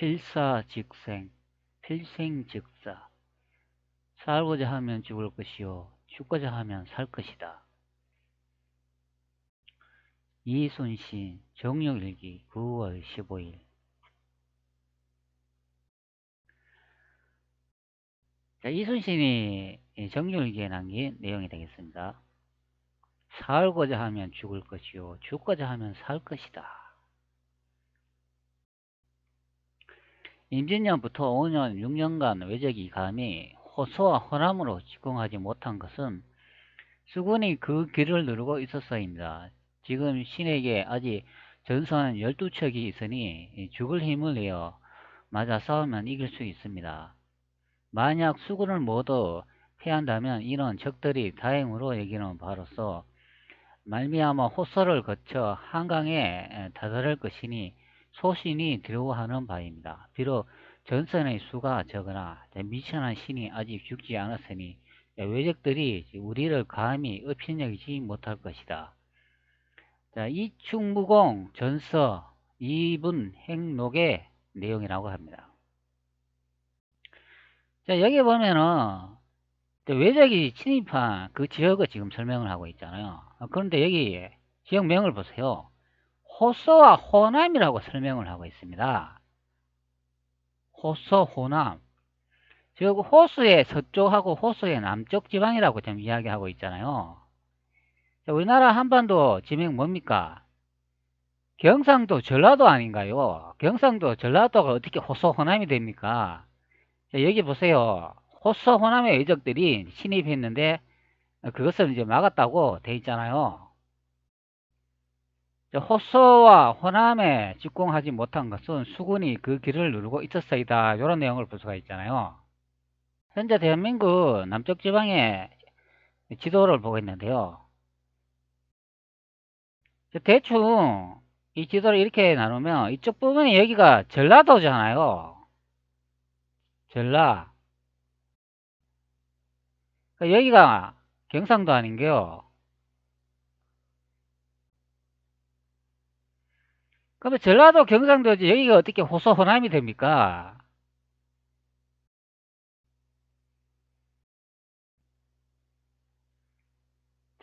필사직생, 필생즉사. 살고자 하면 죽을 것이요 죽고자 하면 살 것이다. 이순신 정육일기 9월 15일. 자, 이순신이 정육일기에 남긴 내용이 되겠습니다. 살고자 하면 죽을 것이요 죽고자 하면 살 것이다. 임진년부터 5년 6년간 외적이 감히 호소와 호남으로 집공하지 못한 것은 수군이 그 길을 누르고 있었어입니다. 지금 신에게 아직 전선 12척이 있으니 죽을 힘을 내어 맞아 싸우면 이길 수 있습니다. 만약 수군을 모두 패한다면 이런 적들이 다행으로 여기는 바로서 말미암아 호서를 거쳐 한강에 다다를 것이니 소신이 두려워하는 바입니다. 비록 전선의 수가 적으나 미천한 신이 아직 죽지 않았으니 외적들이 우리를 감히 업신여기지 못할 것이다. 자, 이충무공 전서 2분 행록의 내용이라고 합니다. 자, 여기 보면은 외적이 침입한 그 지역을 지금 설명을 하고 있잖아요. 그런데 여기 지역명을 보세요. 호서와 호남이라고 설명을 하고 있습니다. 호서, 호남. 즉 호수의 서쪽하고 호수의 남쪽 지방이라고 좀 이야기하고 있잖아요. 자, 우리나라 한반도 지명 뭡니까? 경상도, 전라도 아닌가요? 경상도, 전라도가 어떻게 호서, 호남이 됩니까? 자, 여기 보세요. 호서, 호남의 외적들이 침입했는데 그것을 이제 막았다고 돼 있잖아요. 호서와 호남에 집공하지 못한 것은 수군이 그 길을 누르고 있었어이다. 이런 내용을 볼 수가 있잖아요. 현재 대한민국 남쪽 지방의 지도를 보고 있는데요. 대충 이 지도를 이렇게 나누면 이쪽 부분이 여기가 전라도잖아요. 전라. 여기가 경상도 아닌게요. 그러면 전라도 경상도지 여기가 어떻게 호서 호남이 됩니까?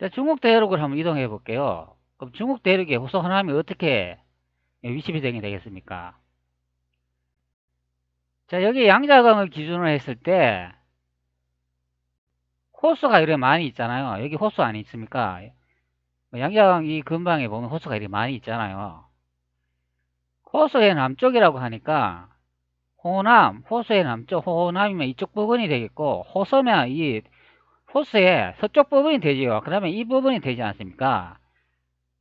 자, 중국 대륙을 한번 이동해 볼게요. 그럼 중국 대륙의 호서 호남이 어떻게 위치 배정이 되겠습니까? 자, 여기 양자강을 기준으로 했을 때 호수가 이렇게 많이 있잖아요. 여기 호수 아니 있습니까? 양자강 이 근방에 보면 호수가 이렇게 많이 있잖아요. 호수의 남쪽이라고 하니까 호남, 호수의 남쪽, 호남이면 이쪽 부분이 되겠고 호서면 이 호수의 서쪽 부분이 되지요. 그러면 이 부분이 되지 않습니까?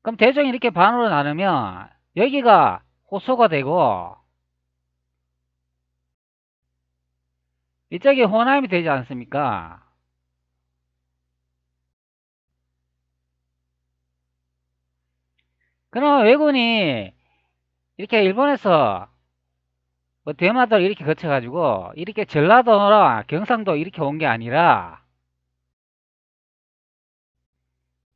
그럼 대충 이렇게 반으로 나누면 여기가 호수가 되고 이쪽이 호남이 되지 않습니까? 그럼 왜군이 이렇게 일본에서 뭐 대마도 이렇게 거쳐가지고 이렇게 전라도나 경상도 이렇게 온 게 아니라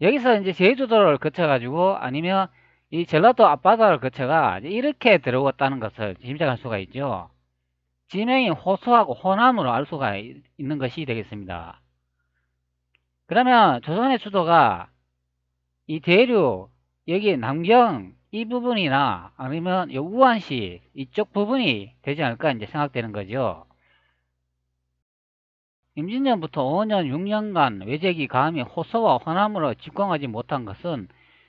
여기서 이제 제주도를 거쳐가지고 아니면 이 전라도 앞바다를 거쳐가 이렇게 들어왔다는 것을 짐작할 수가 있죠. 지명이 호수하고 호남으로 알 수가 있는 것이 되겠습니다. 그러면 조선의 수도가 이 대륙 여기 남경 이 부분이나 아니면 우한시 이쪽 부분이 되지 않을까 이제 생각되는 거죠. 임진년부터 5년 6년간 외적이 감히 호서와 호남으로 집공하지 못한 것은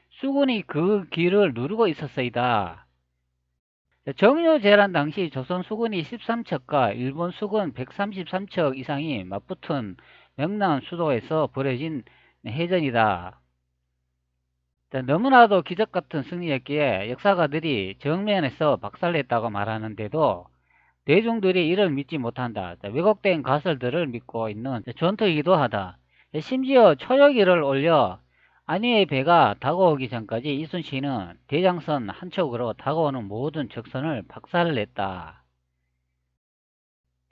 수군이 그 길을 누르고 있었어이다. 정유재란 당시 조선 수군이 13척과 일본 수군 133척 이상이 맞붙은 명나은 수도에서 벌어진 해전이다. 너무나도 기적같은 승리였기에 역사가들이 정면에서 박살냈다고 말하는데도 대중들이 이를 믿지 못한다. 왜곡된 가설들을 믿고 있는 전투이기도 하다. 심지어 초yo기를 올려 안위의 배가 다가오기 전까지 이순신은 대장선 한 척으로 다가오는 모든 적선을 박살냈다.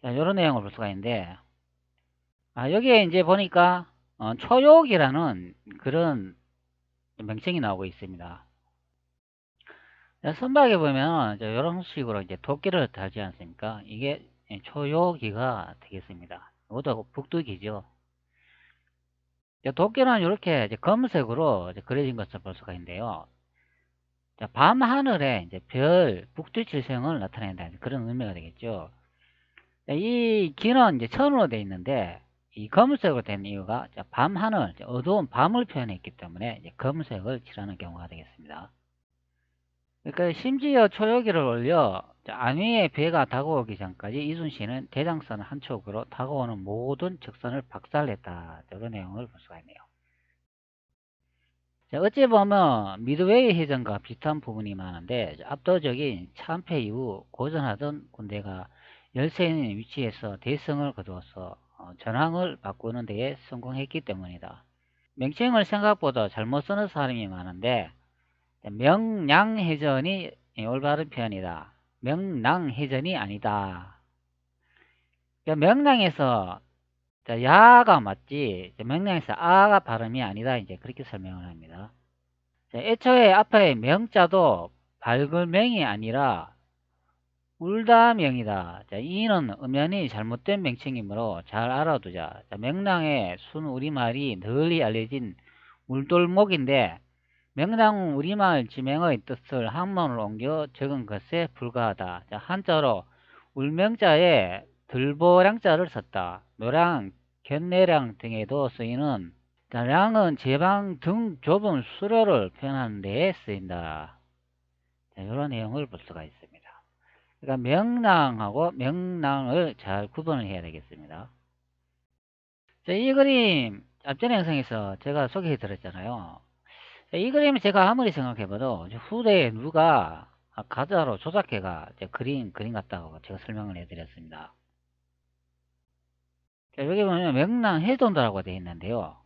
자, 이런 내용을 볼 수가 있는데, 여기에 이제 보니까 초욕이라는 그런 명칭이 나오고 있습니다. 선박에 보면 이런 식으로 이제 도끼를 달지 않습니까? 이게 초요기가 되겠습니다. 이것도 북두기죠. 도끼는 이렇게 이제 검은색으로 이제 그려진 것을 볼 수가 있는데요. 밤 하늘에 이제 별, 북두칠성을 나타낸다는 그런 의미가 되겠죠. 이 기는 이제 천으로 되어 있는데, 이 검은색으로 된 이유가 밤 하늘, 어두운 밤을 표현했기 때문에 이제 검은색을 칠하는 경우가 되겠습니다. 그러니까 심지어 초yo기를 올려 안위의 배가 다가오기 전까지 이순신은 대장선 한 촉으로 다가오는 모든 적선을 박살냈다. 이런 내용을 볼 수가 있네요. 자, 어찌 보면 미드웨이 해전과 비슷한 부분이 많은데 압도적인 참패 이후 고전하던 군대가 열세 있는 위치에서 대승을 거두어서 전황을 바꾸는 데에 성공했기 때문이다. 명칭을 생각보다 잘못 쓰는 사람이 많은데 명량해전이 올바른 표현이다. 명랑해전이 아니다. 그러니까 명량에서 야가 맞지 명량에서 아가 발음이 아니다. 이제 그렇게 설명을 합니다. 애초에 앞에 명자도 밝은 명이 아니라 울다명이다. 이는 음연히 잘못된 명칭이므로 잘 알아두자. 명랑의 순 우리말이 널리 알려진 울돌목인데 명랑 우리말 지명의 뜻을 한문으로 옮겨 적은 것에 불과하다. 한자로 울명자에 들보량자를 썼다. 노량, 견내량 등에도 쓰이는 량은 제방 등 좁은 수로를 표현하는 데에 쓰인다. 이런 내용을 볼 수가 있습니다. 그러니까 명랑하고 명랑을 잘 구분을 해야 되겠습니다. 이 그림 앞전 영상에서 제가 소개해 드렸잖아요. 이 그림을 제가 아무리 생각해봐도 후대에 누가 가짜로 조작해가 그림 같다고 제가 설명을 해드렸습니다. 여기 보면 명랑해돈다라고 되어 있는데요.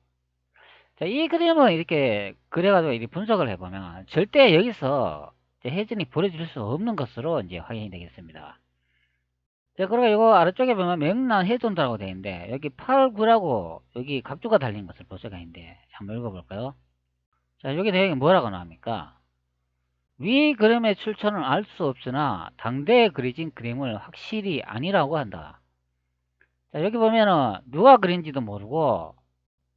이 그림을 이렇게 그려가지고 이렇게 분석을 해보면 절대 여기서 해전이 벌어질 수 없는 것으로 이제 확인이 되겠습니다. 자, 그리고 이거 아래쪽에 보면 명랑해돈다라고 되어 있는데 여기 8, 9라고 여기 각주가 달린 것을 볼 수가 있는데 한번 읽어볼까요? 자, 여기 내용이 뭐라고 나옵니까? 위 그림의 출처는 알 수 없으나 당대에 그려진 그림을 확실히 아니라고 한다. 자, 여기 보면은 누가 그린지도 모르고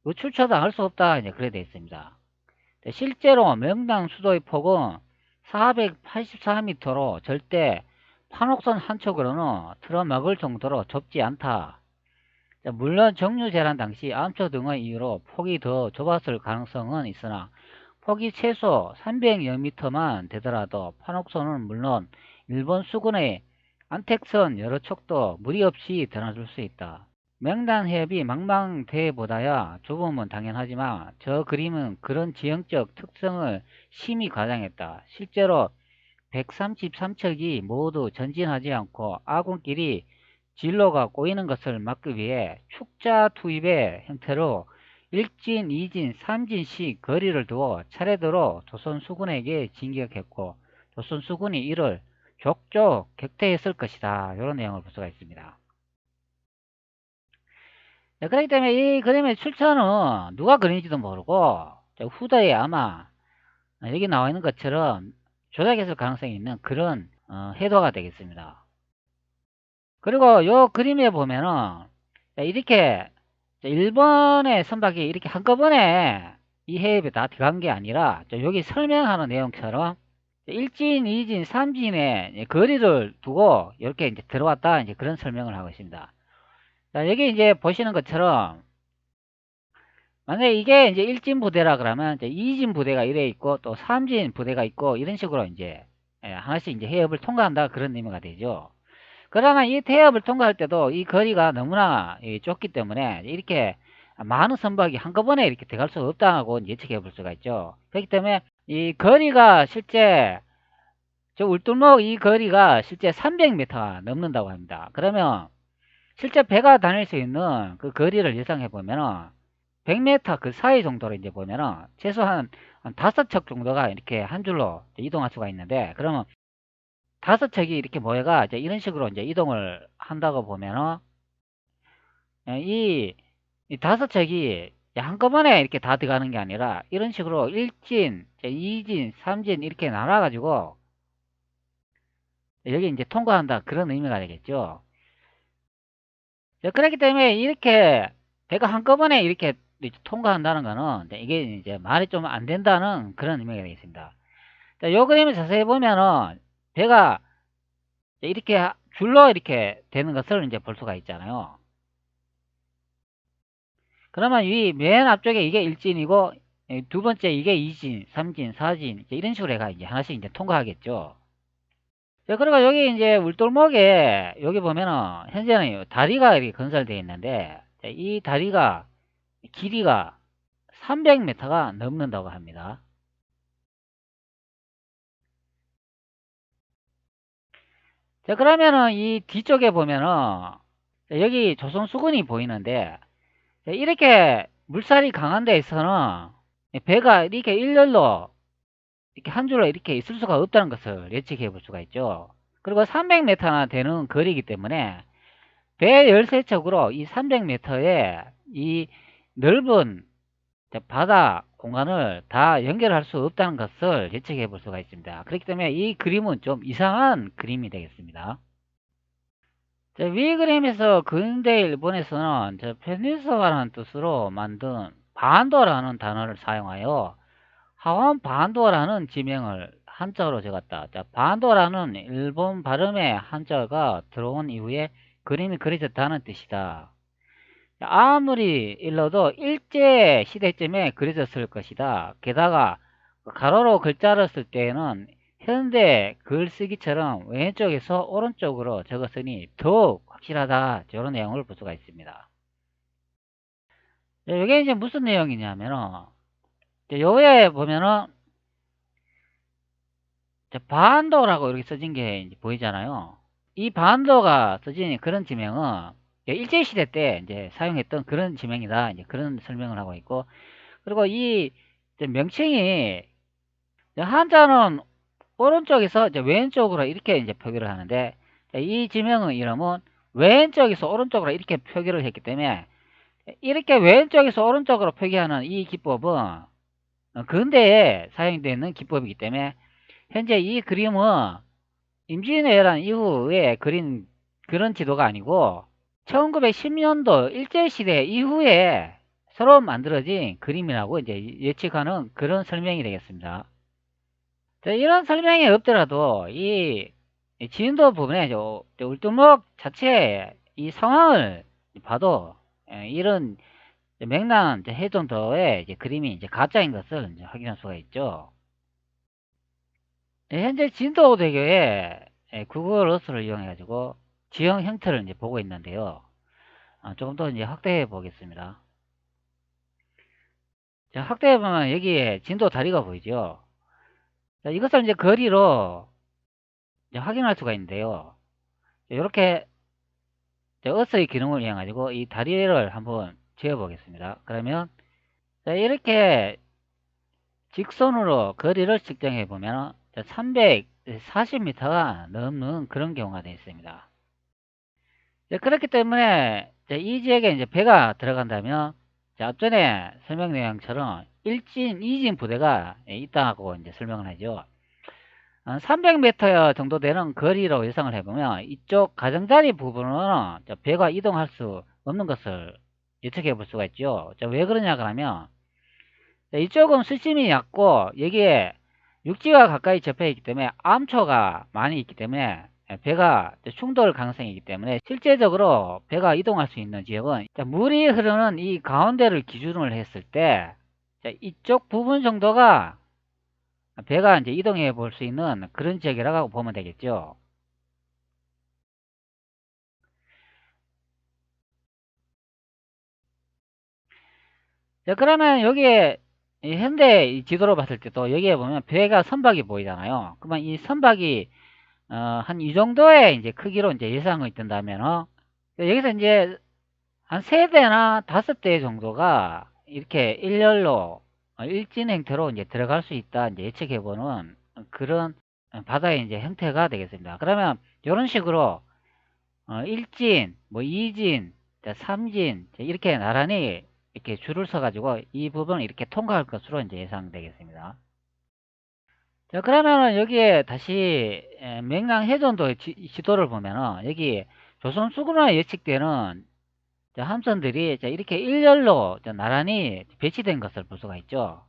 그 출처도 알 수 없다. 이제 그래 되어 있습니다. 실제로 명당 수도의 폭은 484m로 절대 판옥선 한 척으로는 틀어막을 정도로 좁지 않다. 물론 정유재란 당시 암초 등의 이유로 폭이 더 좁았을 가능성은 있으나 폭이 최소 300여 미터만 되더라도 판옥선은 물론 일본 수군의 안택선 여러 척도 무리 없이 드나들 수 있다. 명단해협이 망망대해보다야 좁으면 당연하지만 저 그림은 그런 지형적 특성을 심히 과장했다. 실제로 133척이 모두 전진하지 않고 아군끼리 진로가 꼬이는 것을 막기 위해 축자 투입의 형태로 1진, 2진, 3진씩 거리를 두어 차례대로 조선 수군에게 진격했고 조선 수군이 이를 족족 격퇴했을 것이다. 이런 내용을 볼 수가 있습니다. 그렇기 때문에 이 그림의 출처는 누가 그린지도 모르고 후대에 아마 여기 나와 있는 것처럼 조작했을 가능성이 있는 그런 해도가 되겠습니다. 그리고 요 그림에 보면은 이렇게 일본의 선박이 이렇게 한꺼번에 이 해협에 다 들어간 게 아니라 여기 설명하는 내용처럼 1진, 2진, 3진의 거리를 두고 이렇게 이제 들어왔다 이제 그런 설명을 하고 있습니다. 자, 여기 이제 보시는 것처럼 만약에 이게 이제 1진 부대라 그러면 이제 2진 부대가 이래 있고 또 3진 부대가 있고 이런 식으로 이제 하나씩 이제 해협을 통과한다 그런 의미가 되죠. 그러나 이 해협을 통과할 때도 이 거리가 너무나 좁기 때문에 이렇게 많은 선박이 한꺼번에 이렇게 들어갈 수가 없다고 예측해 볼 수가 있죠. 그렇기 때문에 이 거리가 실제 저 울돌목 이 거리가 실제 300m 넘는다고 합니다. 그러면 실제 배가 다닐 수 있는 그 거리를 예상해 보면은 100m 그 사이 정도로 이제 보면은 최소한 한 5척 정도가 이렇게 한 줄로 이동할 수가 있는데 그러면 5척이 이렇게 모여가 이제 이런 식으로 이제 이동을 한다고 보면은 이, 이 5척이 한꺼번에 이렇게 다 들어가는 게 아니라 이런 식으로 1진, 2진, 3진 이렇게 나눠 가지고 여기 이제 통과한다 그런 의미가 되겠죠. 자, 그렇기 때문에 이렇게 배가 한꺼번에 이렇게 통과한다는 거는 이게 이제 말이 좀 안 된다는 그런 의미가 되겠습니다. 자, 요 그림을 자세히 보면은 배가 이렇게 줄로 이렇게 되는 것을 이제 볼 수가 있잖아요. 그러면 이 맨 앞쪽에 이게 1진이고 두 번째 이게 2진, 3진, 4진 이런 식으로 해가 이제 하나씩 이제 통과하겠죠. 자, 그리고 여기 이제 울돌목에 여기 보면은 현재는 다리가 이렇게 건설되어 있는데 자, 이 다리가 길이가 300m가 넘는다고 합니다. 자, 그러면은 이 뒤쪽에 보면은 자, 여기 조선수군이 보이는데 자, 이렇게 물살이 강한 데에서는 배가 이렇게 일렬로 이렇게 한 줄로 이렇게 있을 수가 없다는 것을 예측해 볼 수가 있죠. 그리고 300m나 되는 거리이기 때문에 배 열세척으로 이 300m의 이 넓은 바다 공간을 다 연결할 수 없다는 것을 예측해 볼 수가 있습니다. 그렇기 때문에 이 그림은 좀 이상한 그림이 되겠습니다. 자, 위 그림에서 근대 일본에서는 페니nsula라는 뜻으로 만든 반도라는 단어를 사용하여 하원 반도라는 지명을 한자어로 적었다. 자, 반도라는 일본 발음의 한자가 들어온 이후에 그림이 그려졌다는 뜻이다. 아무리 일러도 일제 시대쯤에 그려졌을 것이다. 게다가 가로로 글자를 쓸 때에는 현대 글쓰기처럼 왼쪽에서 오른쪽으로 적었으니 더욱 확실하다. 이런 내용을 볼 수가 있습니다. 이게 이제 무슨 내용이냐면은 여기에 보면은 반도라고 이렇게 써진 게 이제 보이잖아요. 이 반도가 써진 그런 지명은 일제시대 때 이제 사용했던 그런 지명이다. 이제 그런 설명을 하고 있고, 그리고 이 명칭이 한자는 오른쪽에서 이제 왼쪽으로 이렇게 이제 표기를 하는데, 이 지명의 이름은 왼쪽에서 오른쪽으로 이렇게 표기를 했기 때문에, 이렇게 왼쪽에서 오른쪽으로 표기하는 이 기법은 근대에 사용되는 기법이기 때문에, 현재 이 그림은 임진왜란 이후에 그린 그런 지도가 아니고 1910년도 일제시대 이후에 새로 만들어진 그림이라고 이제 예측하는 그런 설명이 되겠습니다. 자, 이런 설명이 없더라도 이 진도 부분에 울두목 자체의 이 상황을 봐도 이런 맥락한 해전도의 그림이 이제 가짜인 것을 이제 확인할 수가 있죠. 현재 진도대교에 구글 어스를 이용해 가지고 지형 형태를 이제 보고 있는데요. 조금 더 이제 확대해 보겠습니다. 자, 확대해 보면 여기에 진도 다리가 보이죠. 자, 이것을 이제 거리로 이제 확인할 수가 있는데요. 이렇게 어스의 기능을 이용해 가지고 이 다리를 한번 지어 보겠습니다. 그러면 자, 이렇게 직선으로 거리를 측정해 보면 340m가 넘는 그런 경우가 되어 있습니다. 그렇기 때문에 이 지역에 이제 배가 들어간다면 앞전에 설명 내용처럼 1진, 2진 부대가 있다고 이제 설명을 하죠. 300m 정도 되는 거리로 예상을 해보면 이쪽 가장자리 부분은 배가 이동할 수 없는 것을 예측해 볼 수가 있죠. 왜 그러냐 그러면 이쪽은 수심이 얕고 여기에 육지와 가까이 접해 있기 때문에 암초가 많이 있기 때문에 배가 충돌 가능성이 있기 때문에 실제적으로 배가 이동할 수 있는 지역은 물이 흐르는 이 가운데를 기준으로 했을 때 이쪽 부분 정도가 배가 이제 이동해 볼 수 있는 그런 지역이라고 보면 되겠죠. 자, 그러면 여기에 이 현대 이 지도로 봤을 때도 여기에 보면 배가 선박이 보이잖아요. 그러면 이 선박이 한 이 정도의 이제 크기로 이제 예상이 된다면 여기서 이제 한 3대나 5대 정도가 이렇게 일렬로 일진 형태로 이제 들어갈 수 있다 이제 예측해 보는 그런 바다의 이제 형태가 되겠습니다. 그러면 이런 식으로 1진, 뭐 2진, 3진 이렇게 나란히 이렇게 줄을 서 가지고 이 부분을 이렇게 통과할 것으로 이제 예상되겠습니다. 자, 그러면은 여기에 다시 명랑 해전도 지도를 보면은 여기 조선 수군에 예측되는 자, 함선들이 자, 이렇게 일렬로 자, 나란히 배치된 것을 볼 수가 있죠.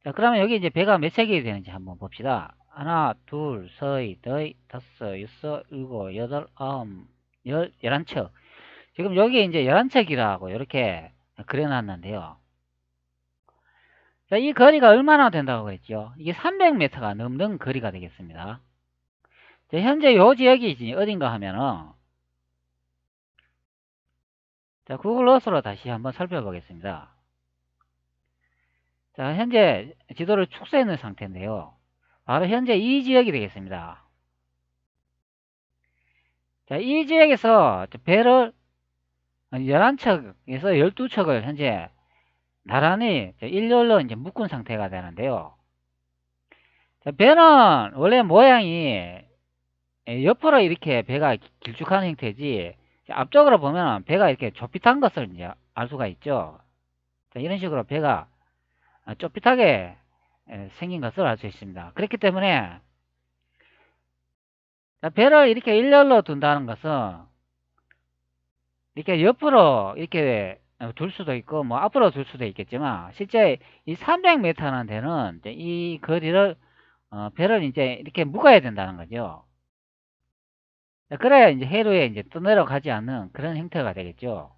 자, 그러면 여기 이제 배가 몇 척이 되는지 한번 봅시다. 하나, 둘, 셋, 넷, 다섯, 여섯, 일곱, 여덟, 아홉, 열, 11척. 지금 여기 이제 11척이라고 이렇게 그려놨는데요. 자, 이 거리가 얼마나 된다고 그랬죠? 이게 300m가 넘는 거리가 되겠습니다. 자, 현재 요 지역이 이제 어딘가 하면은, 자, 구글 어스로 다시 한번 살펴보겠습니다. 자, 현재 지도를 축소해 놓은 상태인데요. 바로 현재 이 지역이 되겠습니다. 자, 이 지역에서 배를 11척에서 12척을 현재 나란히 일렬로 이제 묶은 상태가 되는데요. 자, 배는 원래 모양이 옆으로 이렇게 배가 길쭉한 형태지, 앞쪽으로 보면 배가 이렇게 좁빗한 것을 이제 알 수가 있죠. 자, 이런 식으로 배가 좁빗하게 생긴 것을 알 수 있습니다. 그렇기 때문에 배를 이렇게 일렬로 둔다는 것은 이렇게 옆으로 이렇게 둘 수도 있고 뭐 앞으로 둘 수도 있겠지만, 실제 이 300m는 되는 이 거리를 배를 이제 이렇게 묶어야 된다는 거죠. 그래야 이제 해로에 이제 떠내려가지 않는 그런 형태가 되겠죠.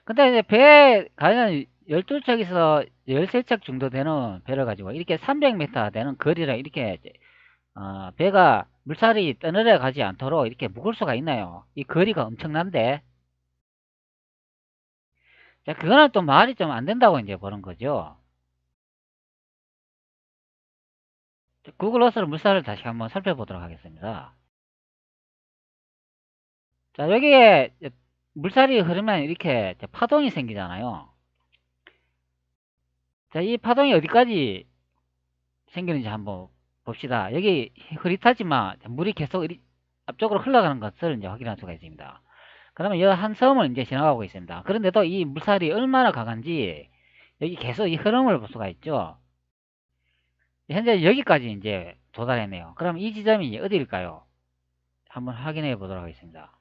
근데 이제 배에 가면 12척에서 13척 정도 되는 배를 가지고 이렇게 300m 되는 거리를 이렇게 배가 물살이 떠내려 가지 않도록 이렇게 묶을 수가 있나요? 이 거리가 엄청난데. 자, 그거는 또 말이 좀 안 된다고 이제 보는 거죠. 구글 어스로 물살을 다시 한번 살펴보도록 하겠습니다. 자, 여기에 물살이 흐르면 이렇게 파동이 생기잖아요. 자, 이 파동이 어디까지 생기는지 한번 봅시다. 여기 흐릿하지만 물이 계속 앞쪽으로 흘러가는 것을 이제 확인할 수가 있습니다. 그러면 이 한 섬을 이제 지나가고 있습니다. 그런데도 이 물살이 얼마나 강한지 여기 계속 이 흐름을 볼 수가 있죠. 현재 여기까지 이제 도달했네요. 그럼 이 지점이 어디일까요? 한번 확인해 보도록 하겠습니다.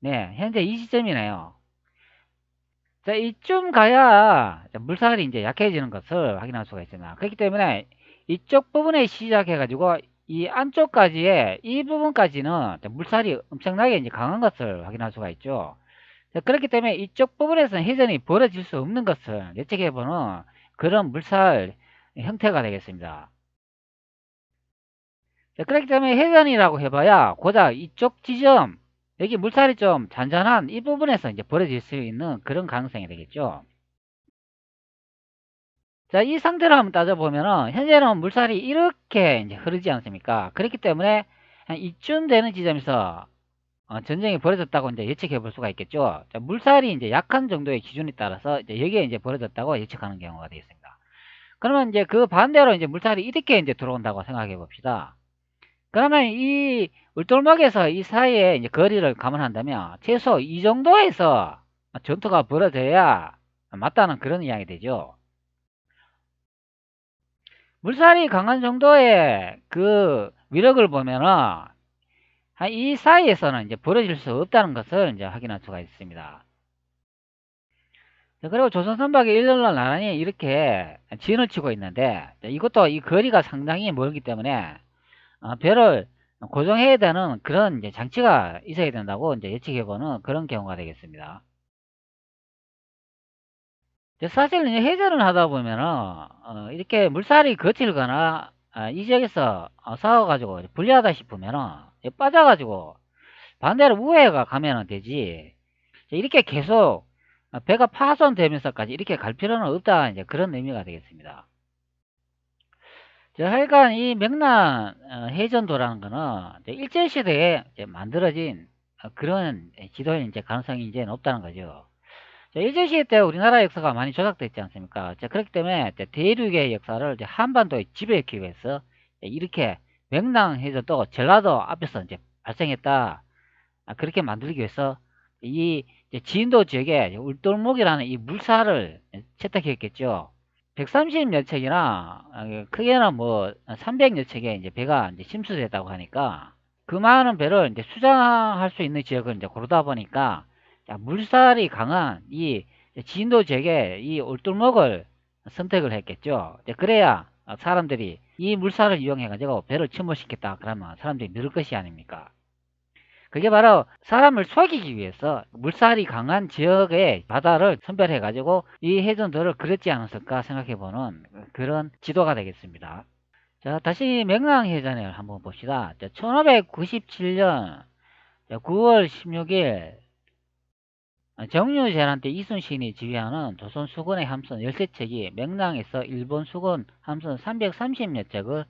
네, 현재 이 지점이네요. 자, 이쯤 가야 물살이 이제 약해지는 것을 확인할 수가 있습니다. 그렇기 때문에 이쪽 부분에 시작해가지고 이 안쪽까지의 이 부분까지는 물살이 엄청나게 이제 강한 것을 확인할 수가 있죠. 자, 그렇기 때문에 이쪽 부분에서는 회전이 벌어질 수 없는 것을 예측해보는 그런 물살 형태가 되겠습니다. 자, 그렇기 때문에 회전이라고 해봐야 고작 이쪽 지점, 여기 물살이 좀 잔잔한 이 부분에서 이제 벌어질 수 있는 그런 가능성이 되겠죠. 자, 이 상태로 한번 따져보면은, 현재는 물살이 이렇게 이제 흐르지 않습니까? 그렇기 때문에, 한 이쯤 되는 지점에서, 전쟁이 벌어졌다고 이제 예측해 볼 수가 있겠죠. 자, 물살이 이제 약한 정도의 기준에 따라서, 이제 여기에 이제 벌어졌다고 예측하는 경우가 되겠습니다. 그러면 이제 그 반대로 이제 물살이 이렇게 이제 들어온다고 생각해 봅시다. 그러면 이 울돌목에서 이 사이에 이제 거리를 감안한다면, 최소 이 정도에서 전투가 벌어져야 맞다는 그런 이야기 되죠. 물살이 강한 정도의 그 위력을 보면은 이 사이에서는 이제 벌어질 수 없다는 것을 이제 확인할 수가 있습니다. 그리고 조선 선박이 일렬로 나란히 이렇게 진을 치고 있는데, 이것도 이 거리가 상당히 멀기 때문에 배를 고정해야 되는 그런 이제 장치가 있어야 된다고 이제 예측해보는 그런 경우가 되겠습니다. 사실 이제 해전을 하다 보면은 이렇게 물살이 거칠거나 이 지역에서 싸워가지고 불리하다 싶으면은 빠져가지고 반대로 우회가 가면은 되지, 이렇게 계속 배가 파손되면서까지 이렇게 갈 필요는 없다, 이제 그런 의미가 되겠습니다. 하여간 이 명란 해전도라는 거는 이제 일제시대에 이제 만들어진 그런 지도의 이제 가능성이 이제 높다는 거죠. 일제시대 때 우리나라 역사가 많이 조작됐지 않습니까? 그렇기 때문에 대륙의 역사를 이제 한반도에 지배하기 위해서 이렇게 명랑해전도 전라도 앞에서 이제 발생했다. 그렇게 만들기 위해서 이 진도 지역에 울돌목이라는 이 물살을 채택했겠죠. 130여 척이나 크게는 뭐 300여 척의 이제 배가 이제 침수됐다고 하니까 그 많은 배를 이제 수장할 수 있는 지역을 이제 고르다 보니까 자, 물살이 강한 이 진도 지역에 이 올두목을 선택을 했겠죠. 이제 그래야 사람들이 이 물살을 이용해 가지고 배를 침몰시켰다 그러면 사람들이 늘을 것이 아닙니까? 그게 바로 사람을 속이기 위해서 물살이 강한 지역의 바다를 선별해 가지고 이 해전도를 그렸지 않았을까 생각해 보는 그런 지도가 되겠습니다. 자, 다시 명랑해전을 한번 봅시다. 1597년 9월 16일 정유재란 때 이순신이 지휘하는 조선 수군의 함선 13척이 명랑에서 일본 수군 함선 330여 척을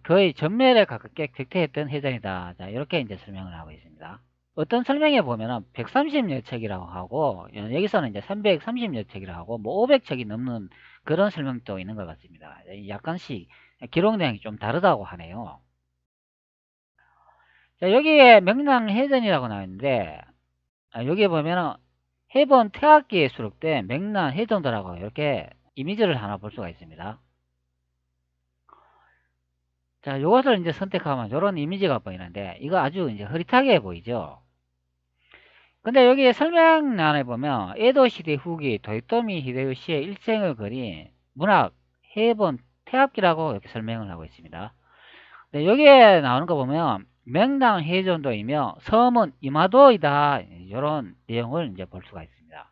거의 전멸에 가깝게 격퇴했던 해전이다. 자, 이렇게 이제 설명을 하고 있습니다. 어떤 설명에 보면은 130여 척이라고 하고 여기서는 이제 330여 척이라고 하고 뭐 500척이 넘는 그런 설명도 있는 것 같습니다. 약간씩 기록 내용이 좀 다르다고 하네요. 자, 여기에 명랑해전이라고 나와 있는데 여기에 보면은 해본 태학기에 수록된 명랑해전도라고 이렇게 이미지를 하나 볼 수가 있습니다. 자, 이것을 이제 선택하면 이런 이미지가 보이는데 이거 아주 이제 흐릿하게 보이죠. 근데 여기 설명란에 보면 에도 시대 후기 도요토미 히데요시의 일생을 그린 문학 해본 태압기라고 이렇게 설명을 하고 있습니다. 네, 여기에 나오는 거 보면 명당 해전도이며 섬은 이마도이다 이런 내용을 이제 볼 수가 있습니다.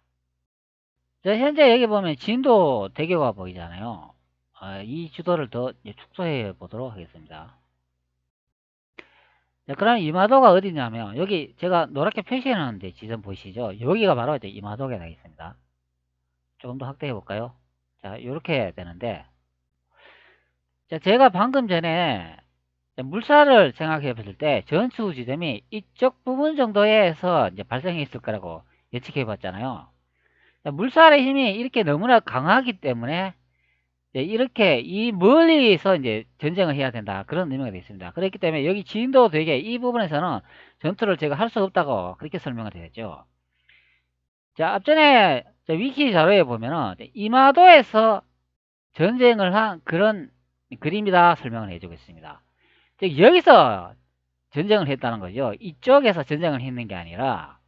자, 현재 여기 보면 진도 대교가 보이잖아요. 이 지도를 더 축소해 보도록 하겠습니다. 자, 그럼 이마도가 어디냐면 여기 제가 노랗게 표시해 놨는데 지점 보이시죠? 여기가 바로 이제 이마도가 되겠습니다. 조금 더 확대해 볼까요? 자, 이렇게 되는데 자, 제가 방금 전에 물살을 생각해 봤을 때 전수 지점이 이쪽 부분 정도에서 이제 발생했을 거라고 예측해 봤잖아요. 물살의 힘이 이렇게 너무나 강하기 때문에 이렇게 이 멀리서 이제 전쟁을 해야 된다 그런 의미가 되어 있습니다. 그렇기 때문에 여기 진도 되게 이 부분에서는 전투를 제가 할 수 없다고 그렇게 설명을 되었죠. 자, 앞전에 위키 자료에 보면은 이마도에서 전쟁을 한 그런 그림이다 설명을 해주고 있습니다. 즉 여기서 전쟁을 했다는 거죠. 이쪽에서 전쟁을 했는 게 아니라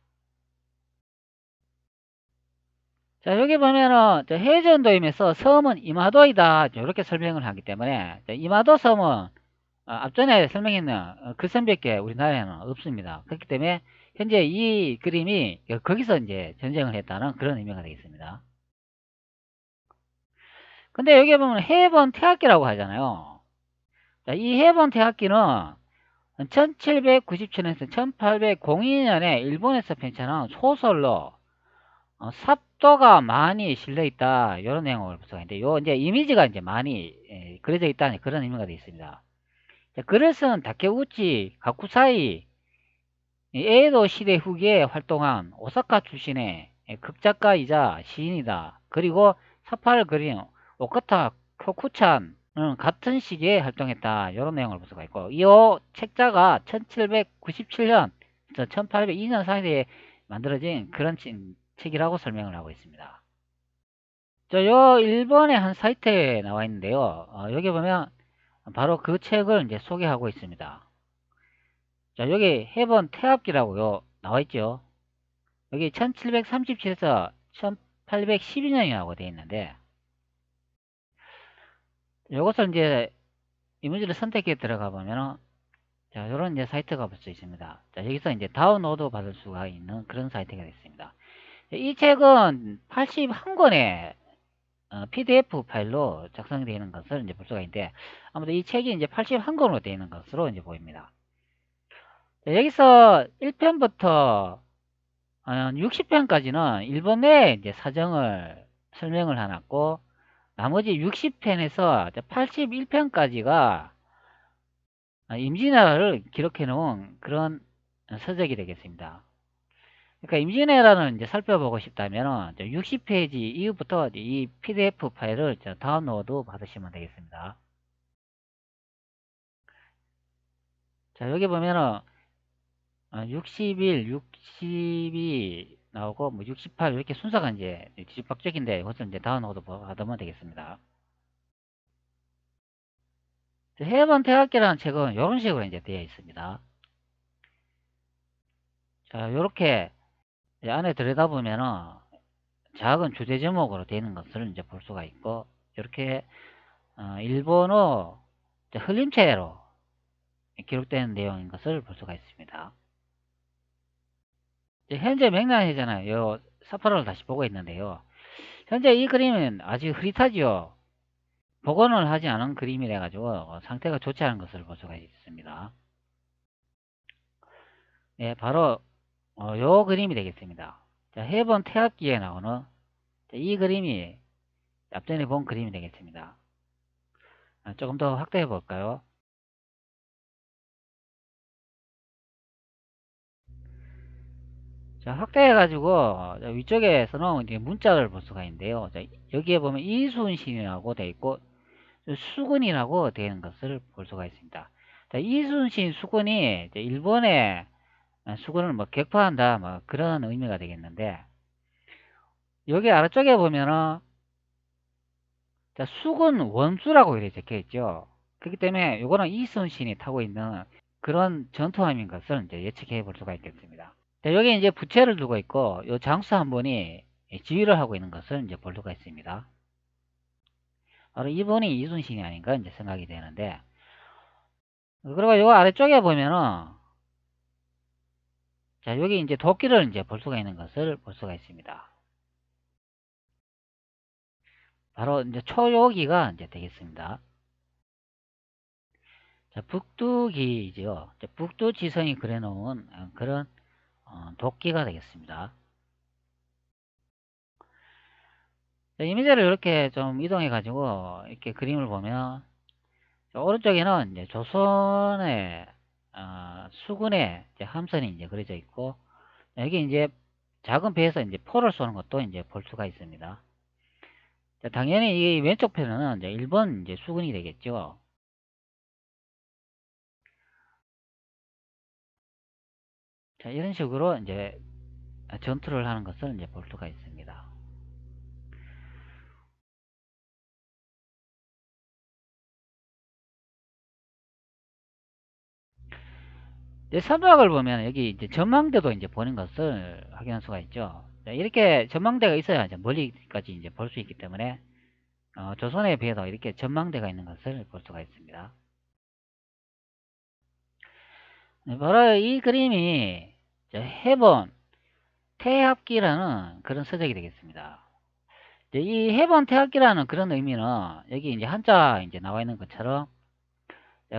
자, 여기 보면은 해전도임에서 섬은 이마도이다 이렇게 설명을 하기 때문에 이마도 섬은 앞전에 설명했는 그 섬밖에 우리나라에는 없습니다. 그렇기 때문에 현재 이 그림이 거기서 이제 전쟁을 했다는 그런 의미가 되겠습니다. 근데 여기 보면 해번 태학기라고 하잖아요. 자, 이 해번 태학기는 1797년에서 1802년에 일본에서 펼쳐놓은 소설로 삽도가 많이 실려 있다 이런 내용을 볼 수가 있는데 요 이제 이미지가 이제 많이 그려져 있다는 그런 의미가 되어 있습니다. 자, 글을 쓴 다케우치 가쿠사이 에이도 시대 후기에 활동한 오사카 출신의 극작가이자 시인이다. 그리고 사파를 그린 오카타 쿄쿠찬은 같은 시기에 활동했다. 이런 내용을 볼 수가 있고 이 책자가 1797년 1802년 사이에 만들어진 그런 책이라고 설명을 하고 있습니다. 요 일본의 한 사이트에 나와 있는데요. 여기 보면 바로 그 책을 이제 소개하고 있습니다. 자, 여기 해본 태압기라고요. 나와 있죠. 여기 1737에서 1812년이라고 되어 있는데 이것을 이제 이미지를 선택해 들어가 보면은 자, 이런 이제 사이트가 볼 수 있습니다. 자, 여기서 이제 다운로드 받을 수가 있는 그런 사이트가 있습니다. 이 책은 81권의 PDF 파일로 작성되어 있는 것을 이제 볼 수가 있는데 아무튼 이 책이 이제 81권으로 되어 있는 것으로 이제 보입니다. 자, 여기서 1편부터 60편까지는 일본 내에 이제 사정을 설명을 해놨고 나머지 60편에서 81편까지가 임진왜란을 기록해 놓은 그런 서적이 되겠습니다. 그러니까 임진왜란을 이제 살펴보고 싶다면 60페이지 이후부터 이 PDF 파일을 다운로드 받으시면 되겠습니다. 자, 여기 보면은 61, 62, 나오고 뭐 68 이렇게 순서가 이제 뒤집박적인데 이것을 이제 다운로드 받으면 되겠습니다. 해본 대학기라는 책은 이런 식으로 이제 되어 있습니다. 자, 이렇게 안에 들여다보면은 작은 주제 제목으로 되는 것을 이제 볼 수가 있고, 이렇게 일본어 흘림체로 기록된 내용인 것을 볼 수가 있습니다. 현재 맥락이잖아요. 요 사파로를 다시 보고 있는데요. 현재 이 그림은 아주 흐릿하지요. 복원을 하지 않은 그림이라 가지고 상태가 좋지 않은 것을 볼 수가 있습니다. 네, 바로 요 그림이 되겠습니다. 자, 해본 태압기에 나오는 이 그림이 앞전에 본 그림이 되겠습니다. 조금 더 확대해 볼까요? 자, 확대해 가지고 위쪽에서는 이제 문자를 볼 수가 있는데요. 자, 여기에 보면 이순신이라고 되어 있고 수근이라고 되어 있는 것을 볼 수가 있습니다. 자, 이순신 수근이 이제 일본의 수근을 뭐 격파한다 뭐 그런 의미가 되겠는데, 여기 아래쪽에 보면은 자, 수근 원수라고 이렇게 적혀 있죠. 그렇기 때문에 이거는 이순신이 타고 있는 그런 전투함인 것을 이제 예측해 볼 수가 있겠습니다. 자, 여기 이제 부채를 두고 있고 이 장수 한 분이 지휘를 하고 있는 것을 이제 볼 수가 있습니다. 바로 이분이 이순신이 아닌가 이제 생각이 되는데, 그리고 이 아래쪽에 보면은 자, 여기 이제 도끼를 이제 볼 수가 있는 것을 볼 수가 있습니다. 바로 이제 초요기가 이제 되겠습니다. 자, 북두기죠. 북두지성이 그려놓은 그런 도끼가 되겠습니다. 자, 이미지를 이렇게 좀 이동해 가지고 이렇게 그림을 보면 자, 오른쪽에는 이제 조선의 수군의 이제 함선이 이제 그려져 있고, 여기 이제 작은 배에서 이제 포를 쏘는 것도 이제 볼 수가 있습니다. 자, 당연히 이 왼쪽 편은 이제 일본 이제 수군이 되겠죠. 자, 이런 식으로 이제 전투를 하는 것을 이제 볼 수가 있습니다. 이제 선박을 보면 여기 이제 전망대도 이제 보는 것을 확인할 수가 있죠. 자, 이렇게 전망대가 있어야 이제 멀리까지 이제 볼 수 있기 때문에 조선에 비해서 이렇게 전망대가 있는 것을 볼 수가 있습니다. 네, 바로 이 그림이 해본 태합기라는 그런 서적이 되겠습니다. 이 해본 태합기라는 그런 의미는 여기 이제 한자 이제 나와 있는 것처럼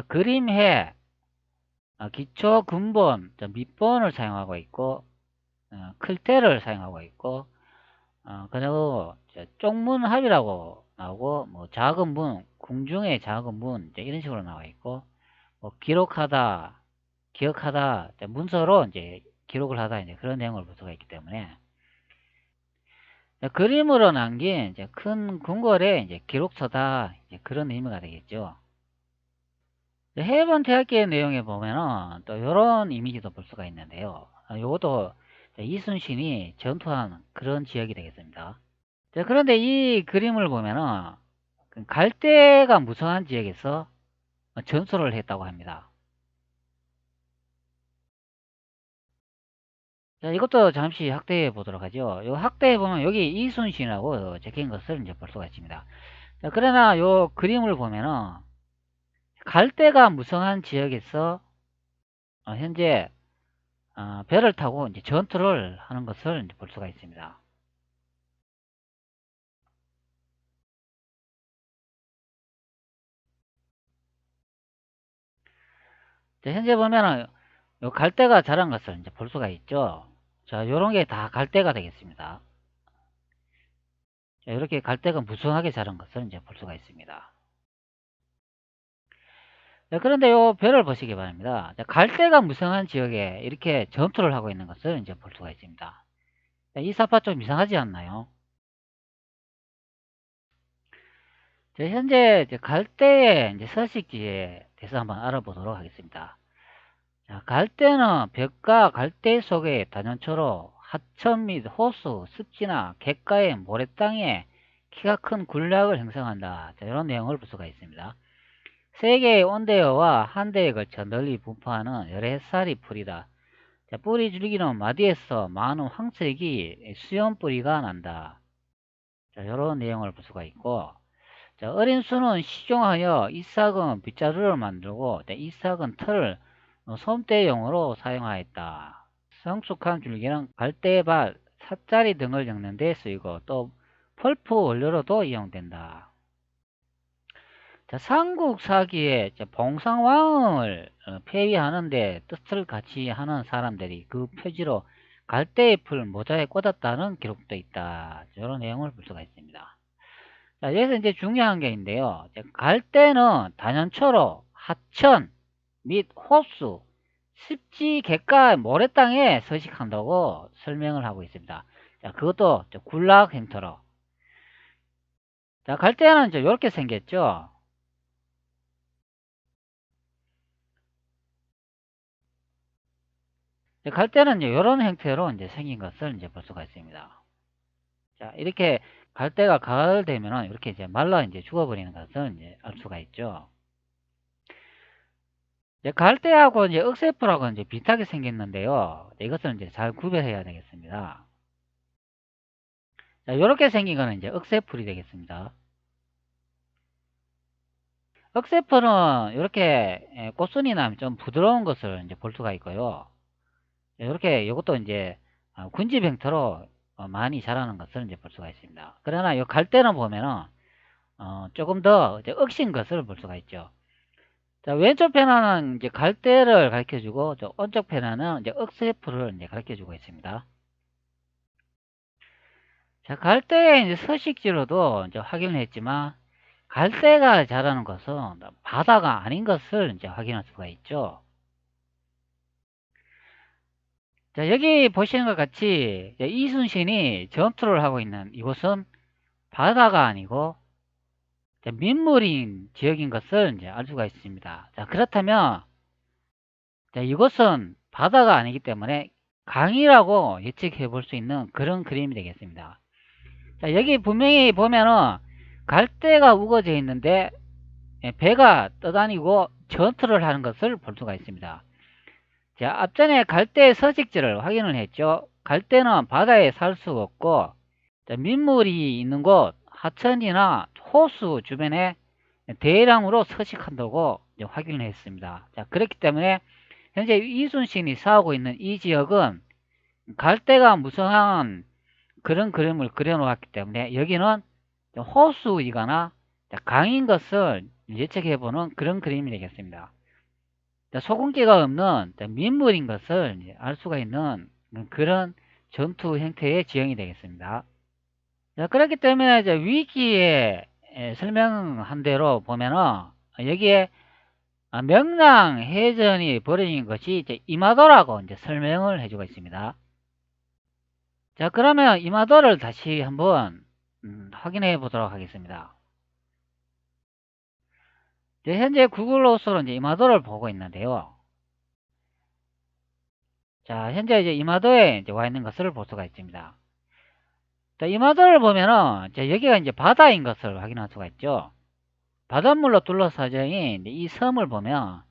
그림해 기초 근본 밑본을 사용하고 있고 클테를 사용하고 있고 그리고 쪽문합이라고 나오고 뭐 작은 문 궁중의 작은 문 이런 식으로 나와 있고 뭐 기록하다 기억하다 문서로 이제 기록을 하다 이제 그런 내용을 볼 수가 있기 때문에 그림으로 남긴 이제 큰 궁궐의 이제 기록서다 이제 그런 의미가 되겠죠. 해본 대학기의 내용에 보면은 또 이런 이미지도 볼 수가 있는데요. 이것도 이순신이 전투한 그런 지역이 되겠습니다. 자, 그런데 이 그림을 보면은 그 갈대가 무성한 지역에서 전투를 했다고 합니다. 자, 이것도 잠시 확대해 보도록 하죠. 요 확대해 보면 여기 이순신이라고 적힌 것을 이제 볼 수가 있습니다. 자, 그러나 요 그림을 보면은 갈대가 무성한 지역에서 현재 배를 타고 이제 전투를 하는 것을 이제 볼 수가 있습니다. 자, 현재 보면은 요 갈대가 자란 것을 이제 볼 수가 있죠. 자, 요런 게 다 갈대가 되겠습니다. 자, 이렇게 갈대가 무성하게 자란 것을 이제 볼 수가 있습니다. 자, 그런데 요 별을 보시기 바랍니다. 자, 갈대가 무성한 지역에 이렇게 전투를 하고 있는 것을 이제 볼 수가 있습니다. 자, 이 사파 좀 이상하지 않나요? 자, 현재 이제 갈대의 이제 서식지에 대해서 한번 알아보도록 하겠습니다. 자, 갈대는 벽과 갈대 속의 단연초로 하천 및 호수, 습지나 갯가의 모래땅에 키가 큰 군락을 형성한다. 자, 이런 내용을 볼 수가 있습니다. 세개의 온대어와 한 대에 걸쳐 널리 분포하는 여러 햇살이 풀이다. 자, 뿌리 줄기는 마디에서 많은 황색이 수염 뿌리가 난다. 자, 이런 내용을 볼 수가 있고, 자, 어린 수는 식용하여 잎삭은 빗자루를 만들고, 잎삭은 털을 솜대용으로 사용하였다. 성숙한 줄기는 갈대밭, 삿자리 등을 엮는 데 쓰이고 또 펄프 원료로도 이용된다. 자, 삼국사기에 봉상왕을 폐위하는 데 뜻을 같이 하는 사람들이 그 표지로 갈대의 풀 모자에 꽂았다는 기록도 있다. 이런 내용을 볼 수가 있습니다. 자, 여기서 이제 중요한 게 있는데요. 갈대는 단연초로 하천 및 호수, 습지, 갯가, 모래땅에 서식한다고 설명을 하고 있습니다. 자, 그것도 군락 형태로. 자, 갈대는 이제 이렇게 생겼죠. 갈대는 이제 이런 형태로 이제 생긴 것을 이제 볼 수가 있습니다. 자, 이렇게 갈대가 가을 되면은 이렇게 이제 말라 이제 죽어버리는 것을 이제 알 수가 있죠. 이제 갈대하고 이제 억새풀하고 이제 비슷하게 생겼는데요. 이것을 이제 잘 구별해야 되겠습니다. 자, 이렇게 생긴 거는 이제 억새풀이 되겠습니다. 억새풀은 이렇게 꽃순이 나면 좀 부드러운 것을 이제 볼 수가 있고요. 이렇게 이것도 이제 군집 형태로 많이 자라는 것을 이제 볼 수가 있습니다. 그러나 이 갈대는 보면은 조금 더 이제 억신 것을 볼 수가 있죠. 자, 왼쪽 편에는 이제 갈대를 가르쳐주고, 오른쪽 편에는 이제 억새풀을 이제 가르쳐주고 있습니다. 자, 갈대의 이제 서식지로도 이제 확인을 했지만, 갈대가 자라는 것은 바다가 아닌 것을 이제 확인할 수가 있죠. 자, 여기 보시는 것 같이 이순신이 전투를 하고 있는 이곳은 바다가 아니고 민물인 지역인 것을 이제 알 수가 있습니다. 자, 그렇다면 자, 이것은 바다가 아니기 때문에 강이라고 예측해 볼 수 있는 그런 그림이 되겠습니다. 자, 여기 분명히 보면은 갈대가 우거져 있는데 배가 떠다니고 전투를 하는 것을 볼 수가 있습니다. 자, 앞전에 갈대의 서식지를 확인을 했죠. 갈대는 바다에 살 수 없고 자, 민물이 있는 곳 하천이나 호수 주변에 대량으로 서식한다고 확인을 했습니다. 자, 그렇기 때문에 현재 이순신이 싸우고 있는 이 지역은 갈대가 무성한 그런 그림을 그려놓았기 때문에 여기는 호수이거나 강인 것을 예측해보는 그런 그림이 되겠습니다. 소금기가 없는 민물인 것을 알 수가 있는 그런 전투 형태의 지형이 되겠습니다. 자, 그렇기 때문에 이제 위기에 설명한 대로 보면은 여기에 명랑해전이 벌어진 것이 이제 이마도라고 이제 설명을 해주고 있습니다. 자, 그러면 이마도를 다시 한번 확인해 보도록 하겠습니다. 이제 현재 구글로서로 이제 이마도를 보고 있는데요. 자, 현재 이제 이마도에 이제 와 있는 것을 볼 수가 있습니다. 자, 이마도를 보면은 이제 여기가 이제 바다인 것을 확인할 수가 있죠. 바닷물로 둘러싸여 있는 이 섬을 보면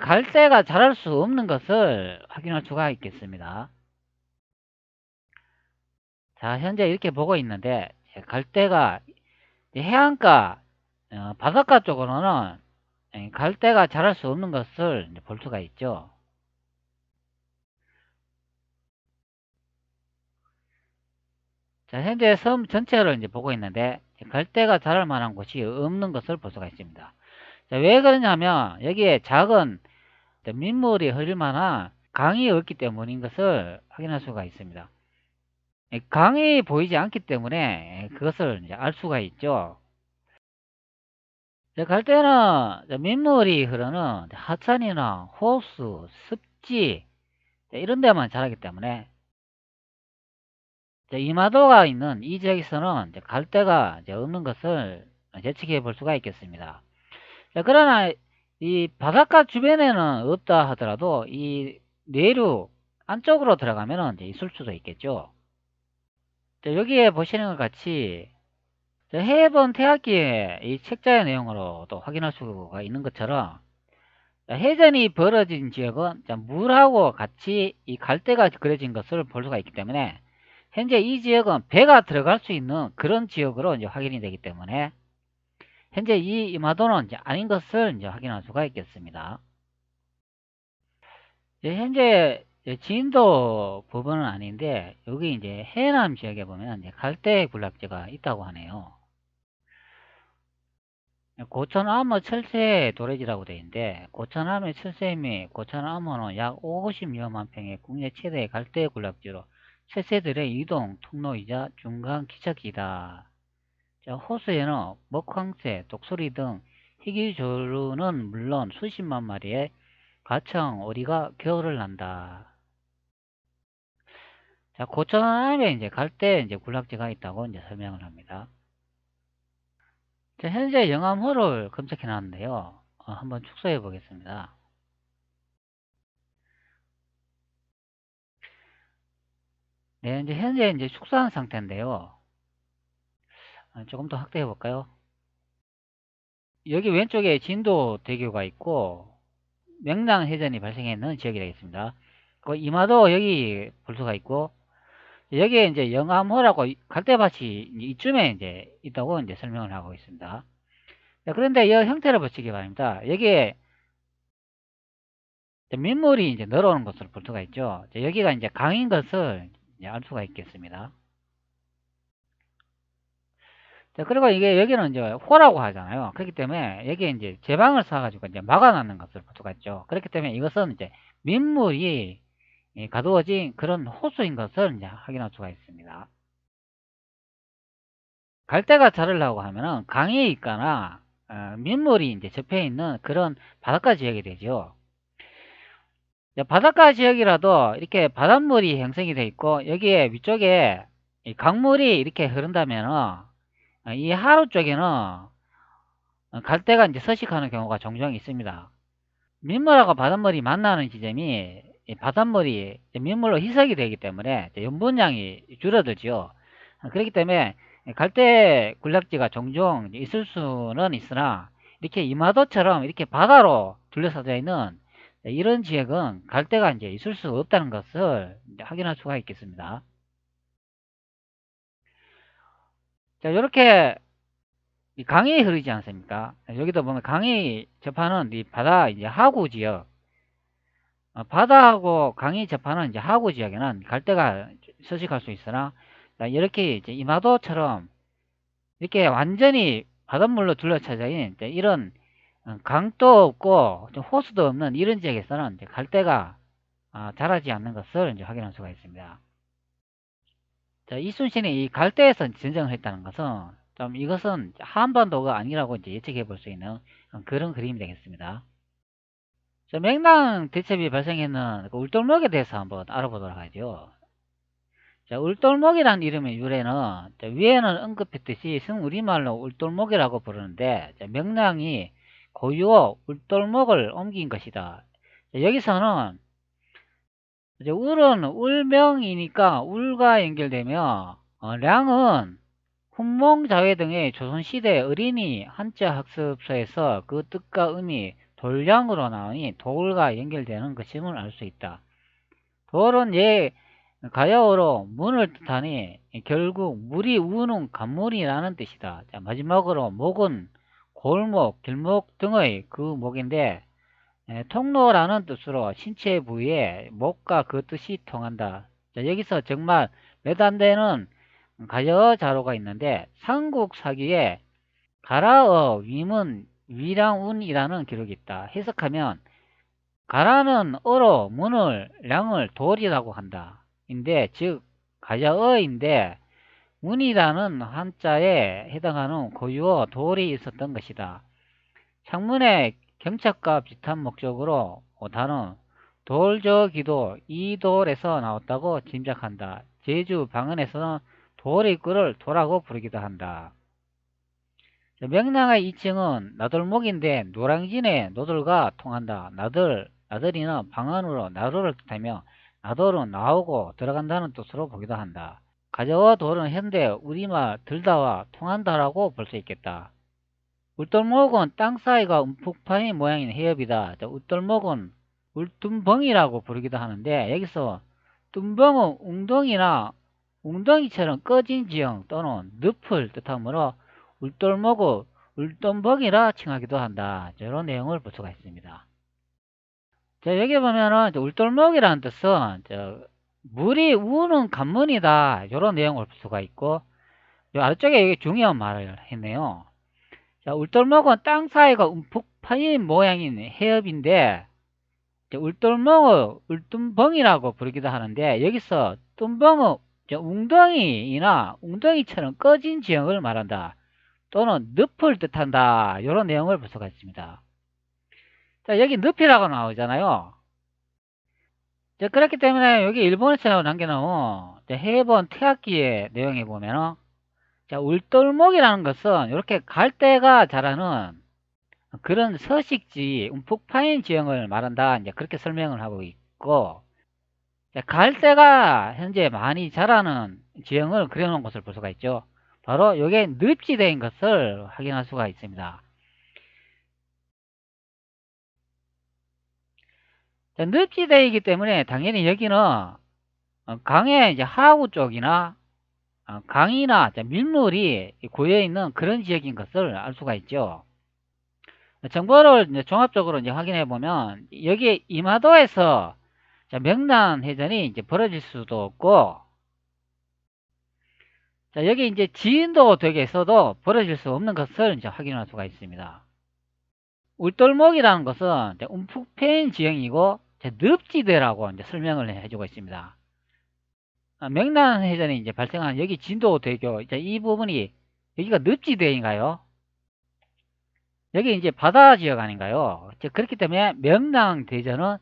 갈대가 자랄 수 없는 것을 확인할 수가 있겠습니다. 자, 현재 이렇게 보고 있는데 갈대가 해안가 바닷가 쪽으로는 갈대가 자랄 수 없는 것을 볼 수가 있죠. 자, 현재 섬 전체를 이제 보고 있는데 갈대가 자랄 만한 곳이 없는 것을 볼 수가 있습니다. 자, 왜 그러냐면 여기에 작은 민물이 흐를 만한 강이 없기 때문인 것을 확인할 수가 있습니다. 강이 보이지 않기 때문에 그것을 이제 알 수가 있죠. 갈대는 민물이 흐르는 하천이나 호수, 습지 이런 데만 자라기 때문에 이마도가 있는 이 지역에서는 갈대가 없는 것을 예측해 볼 수가 있겠습니다. 그러나 이 바닷가 주변에는 없다 하더라도 이 내륙 안쪽으로 들어가면은 이제 있을 수도 있겠죠. 자, 여기에 보시는 것 같이 해본 태학기의 이 책자의 내용으로도 확인할 수가 있는 것처럼 해전이 벌어진 지역은 물하고 같이 이 갈대가 그려진 것을 볼 수가 있기 때문에 현재 이 지역은 배가 들어갈 수 있는 그런 지역으로 이제 확인이 되기 때문에 현재 이 이마도는 이제 아닌 것을 이제 확인할 수가 있겠습니다. 현재 진도 부분은 아닌데 여기 이제 해남 지역에 보면 이제 갈대 군락지가 있다고 하네요. 고천암호 철새 도래지라고 되어 있는데 고천암의 철새임이 고천암호는 약 50여만 평의 국내 최대의 갈대 군락지로 철새들의 이동 통로이자 중간 기척지다. 호수에는 먹황새, 독수리 등 희귀조류는 물론 수십만 마리의 가청, 오리가 겨울을 난다. 자, 고천암에 이제 갈대 이제 군락지가 있다고 이제 설명을 합니다. 자, 현재 영암호를 검색해 놨는데요. 한번 축소해 보겠습니다. 네, 이제 현재 이제 축소한 상태인데요. 조금 더 확대해 볼까요? 여기 왼쪽에 진도 대교가 있고 명랑 해전이 발생했는 지역이 되겠습니다. 그 이마도 여기 볼 수가 있고 여기에 이제 영암호라고 갈대밭이 이쯤에 이제 있다고 이제 설명을 하고 있습니다. 자, 그런데 이 형태를 보시기 바랍니다. 여기에 민물이 이제 늘어오는 것을 볼 수가 있죠. 자, 여기가 이제 강인 것을 이제 알 수가 있겠습니다. 자, 그리고 이게 여기는 이제 호라고 하잖아요. 그렇기 때문에 여기에 이제 제방을 쏴가지고 이제 막아놨는 것을 볼 수가 있죠. 그렇기 때문에 이것은 이제 민물이 가두어진 그런 호수인 것을 이제 확인할 수가 있습니다. 갈대가 자르려고 하면은 강에 있거나 민물이 이제 접해 있는 그런 바닷가 지역이 되죠. 바닷가 지역이라도 이렇게 바닷물이 형성이 되어 있고 여기에 위쪽에 강물이 이렇게 흐른다면은 이 하루 쪽에는 갈대가 이제 서식하는 경우가 종종 있습니다. 민물하고 바닷물이 만나는 지점이 바닷물이 민물로 희석이 되기 때문에 염분량이 줄어들죠. 그렇기 때문에 갈대 군락지가 종종 있을 수는 있으나 이렇게 이마도처럼 이렇게 바다로 둘러싸여 있는 이런 지역은 갈대가 이제 있을 수 없다는 것을 확인할 수가 있겠습니다. 자, 이렇게 강이 흐르지 않습니까? 여기도 보면 강이 접하는 이 바다 이제 하구 지역, 바다하고 강이 접하는 이제 하구 지역에는 갈대가 서식할 수 있으나 이렇게 이제 이마도처럼 이렇게 완전히 바닷물로 둘러싸여 있는 이런 강도 없고 호수도 없는 이런 지역에서는 이제 갈대가 자라지 않는 것을 이제 확인할 수가 있습니다. 자, 이순신이 이 갈대에서 전쟁을 했다는 것은 좀 이것은 한반도가 아니라고 이제 예측해 볼 수 있는 그런 그림이 되겠습니다. 자, 맹랑 대첩이 발생했는 그 울돌목에 대해서 한번 알아보도록 하죠. 자, 울돌목이라는 이름의 유래는 위에는 언급했듯이 성우리말로 울돌목이라고 부르는데 명량이 고유어 울돌목을 옮긴 것이다. 자, 여기서는 이제 울은 울명이니까 울과 연결되며 량은 훈몽자회 등의 조선시대 어린이 한자 학습서에서 그 뜻과 의미 돌량으로 나오니 돌과 연결되는 것임을 알 수 있다. 돌은 가야어로 문을 뜻하니 결국 물이 우는 간문이라는 뜻이다. 자, 마지막으로 목은 골목, 길목 등의 그 목인데 통로라는 뜻으로 신체 부위에 목과 그 뜻이 통한다. 자, 여기서 정말 몇 안 되는 가야어 자료가 있는데 삼국사기에 가라어 위문 위량운이라는 기록이 있다. 해석하면 가라는 어로 문을 량을 돌이라고 한다. 인데 즉 가야어인데 문이라는 한자에 해당하는 고유어 돌이 있었던 것이다. 창문의 경착과 비슷한 목적으로 단어 돌저기도 이돌에서 나왔다고 짐작한다. 제주 방언에서는 돌입구를 도라고 부르기도 한다. 명랑의 이칭은 나돌목인데 노량진의 노들과 통한다. 나들이는 방언으로 나루를 뜻하며 나돌은 나오고 들어간다는 뜻으로 보기도 한다. 가저와 돌은 현대 우리말 들다와 통한다라고 볼 수 있겠다. 울돌목은 땅 사이가 움푹 파인 모양인 해협이다. 울돌목은 울tum벙이라고 부르기도 하는데 여기서 tum벙은 웅덩이나 웅덩이처럼 꺼진 지형 또는 늪을 뜻하므로 울돌목을 울tum벙이라 칭하기도 한다. 이런 내용을 볼 수가 있습니다. 자, 여기 보면은 울돌목이라는 뜻은 물이 우는 관문이다. 이런 내용을 볼 수가 있고 요 아래쪽에 이게 중요한 말을 했네요. 자, 울돌목은 땅 사이가 움푹 파인 모양인 해협인데 울돌목을 울tum벙이라고 부르기도 하는데 여기서 tum벙은 웅덩이나 웅덩이처럼 꺼진 지형을 말한다. 또는 늪을 뜻한다. 이런 내용을 볼 수가 있습니다. 자, 여기 늪이라고 나오잖아요. 자, 그렇기 때문에 여기 일본에서 남겨놓은 해번 태학기의 내용에 보면은 자, 울돌목이라는 것은 이렇게 갈대가 자라는 그런 서식지, 움푹 파인 지형을 말한다. 이제 그렇게 설명을 하고 있고, 자, 갈대가 현재 많이 자라는 지형을 그려놓은 것을 볼 수가 있죠. 바로 이게 늪지대인 것을 확인할 수가 있습니다. 자, 늪지대이기 때문에 당연히 여기는 강의 이제 하구 쪽이나 강이나 밀물이 고여 있는 그런 지역인 것을 알 수가 있죠. 정보를 이제 종합적으로 이제 확인해 보면 여기 이마도에서 명란 해전이 이제 벌어질 수도 없고, 자, 여기 이제 지인도 댁에서도 벌어질 수 없는 것을 이제 확인할 수가 있습니다. 울돌목이라는 것은 이제 움푹 패인 지형이고 늪지대라고 이제 설명을 해주고 있습니다. 명란 해전이 이제 발생한 여기 진도대교 이제 이 부분이 여기가 늪지대인가요? 여기 이제 바다 지역 아닌가요? 그렇기 때문에 명랑대전은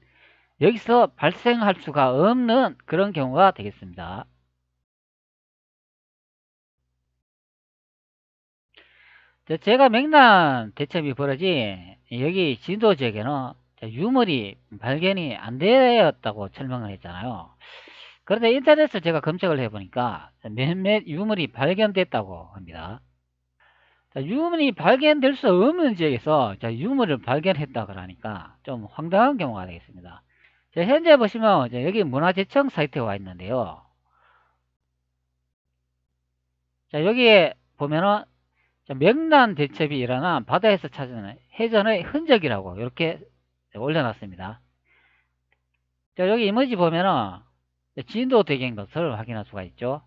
여기서 발생할 수가 없는 그런 경우가 되겠습니다. 제가 명란 대첩이 벌어진 여기 진도 지역에는 유물이 발견이 안 되었다고 설명을 했잖아요. 그런데 인터넷을 제가 검색을 해보니까 몇몇 유물이 발견됐다고 합니다. 유물이 발견될 수 없는 지역에서 유물을 발견했다 그러니까 좀 황당한 경우가 되겠습니다. 현재 보시면 여기 문화재청 사이트에 와 있는데요. 자, 여기에 보면은 명란 대첩이 일어난 바다에서 찾은 해전의 흔적이라고 이렇게 올려놨습니다. 자, 여기 이미지 보면은 진도 대기인 것을 확인할 수가 있죠.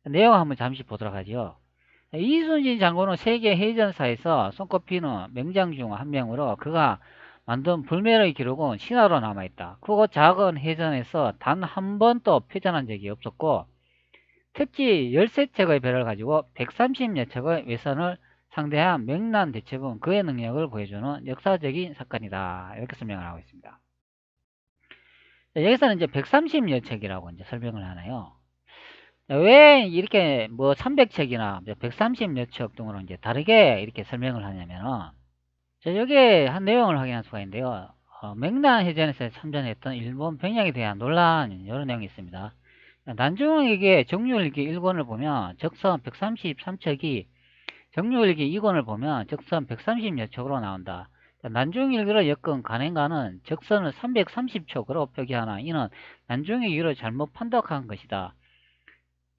내용 한번 잠시 보도록 하죠. 이순신 장군은 세계 해전사에서 손꼽히는 명장 중 한 명으로 그가 만든 불멸의 기록은 신화로 남아있다. 크고 작은 해전에서 단 한 번도 패전한 적이 없었고 특히 13척의 배를 가지고 130여 척의 외선을 상대한 명란 대첩은 그의 능력을 보여주는 역사적인 사건이다. 이렇게 설명을 하고 있습니다. 여기서는 이제 130여 척이라고 이제 설명을 하나요. 왜 이렇게 뭐 300척이나 130여 척 등으로 이제 다르게 이렇게 설명을 하냐면은 여기에 한 내용을 확인할 수가 있는데요. 명란 해전에서 참전했던 일본 병력에 대한 논란 이런 내용이 있습니다. 난중일기 정유일기 1권을 보면 적선 133척이 정유일기 2권을 보면 적선 130여 척으로 나온다. 난중일기를 엮은 간행가는 적선을 330척으로 표기하나 이는 난중일기를 잘못 판독한 것이다.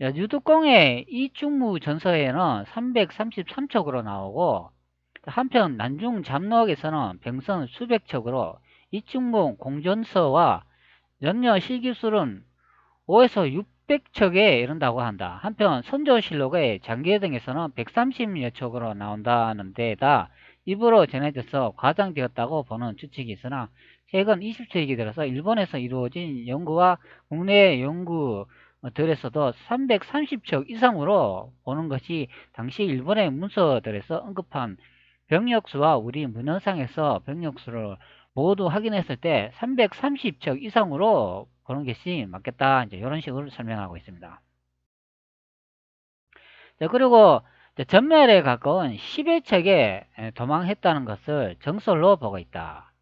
유득공의 이충무 전서에는 333척으로 나오고 한편 난중 잠록에서는 병선 수백 척으로 이충무 공전서와 연녀 실기술은 5에서 600척에 이른다고 한다. 한편 선조실록의 장계 등에서는 130여 척으로 나온다는 데다 입으로 전해져서 과장되었다고 보는 추측이 있으나 최근 20세기 들어서 일본에서 이루어진 연구와 국내 연구들에서도 330척 이상으로 보는 것이 당시 일본의 문서들에서 언급한 병력수와 우리 문헌상에서 병력수를 모두 확인했을 때 330척 이상으로 보는 것이 맞겠다. 이제 이런 식으로 설명하고 있습니다. 자, 그리고 전멸에 가까운 10여 척에 도망했다는 것을 정설로 보고 있다.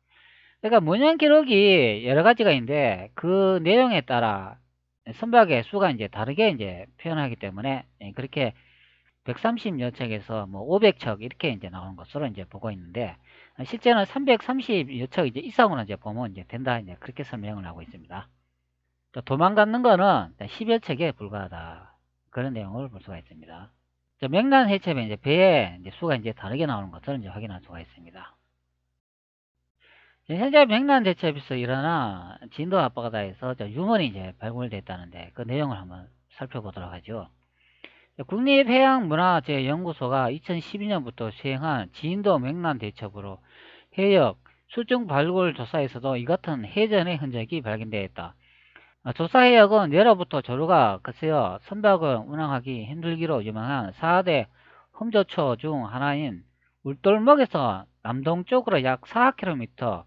그러니까 문연 기록이 여러 가지가 있는데 그 내용에 따라 선박의 수가 이제 다르게 이제 표현하기 때문에 그렇게 130여 척에서 뭐 500척 이렇게 이제 나오는 것으로 이제 보고 있는데 실제는 330여 척 이제 이상으로 이제 보면 이제 된다 이제 그렇게 설명을 하고 있습니다. 또 도망가는 거는 10여 척에 불과하다 그런 내용을 볼 수가 있습니다. 맥란 해체면 이제 배의 이제 수가 이제 다르게 나오는 것을 이제 확인할 수가 있습니다. 현재 맥란 대첩에서 일어나 진도 앞바다에서 유물이 이제 발굴됐다는데 그 내용을 한번 살펴보도록 하죠. 국립해양문화재연구소가 2012년부터 수행한 진도 맥란 대첩으로 해역 수중 발굴 조사에서도 이 같은 해전의 흔적이 발견되었다. 조사 해역은 내로부터 조류가 글쎄요 선박을 운항하기 힘들기로 유명한 4대 험조초 중 하나인 울돌목에서 남동쪽으로 약 4km,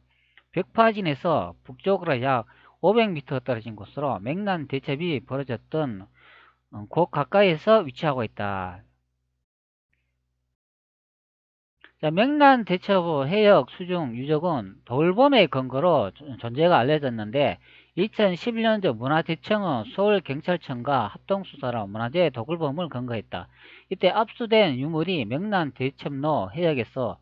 벽파진에서 북쪽으로 약 500m 떨어진 곳으로 맥란 대첩이 벌어졌던 곳 가까이에서 위치하고 있다. 자, 맥란 대첩 해역 수중 유적은 돌봄의 근거로 존재가 알려졌는데 2011년도 문화재청은 서울경찰청과 합동수사로 문화재 도굴범을 검거했다. 이때 압수된 유물이 맥란 대첩로 해역에서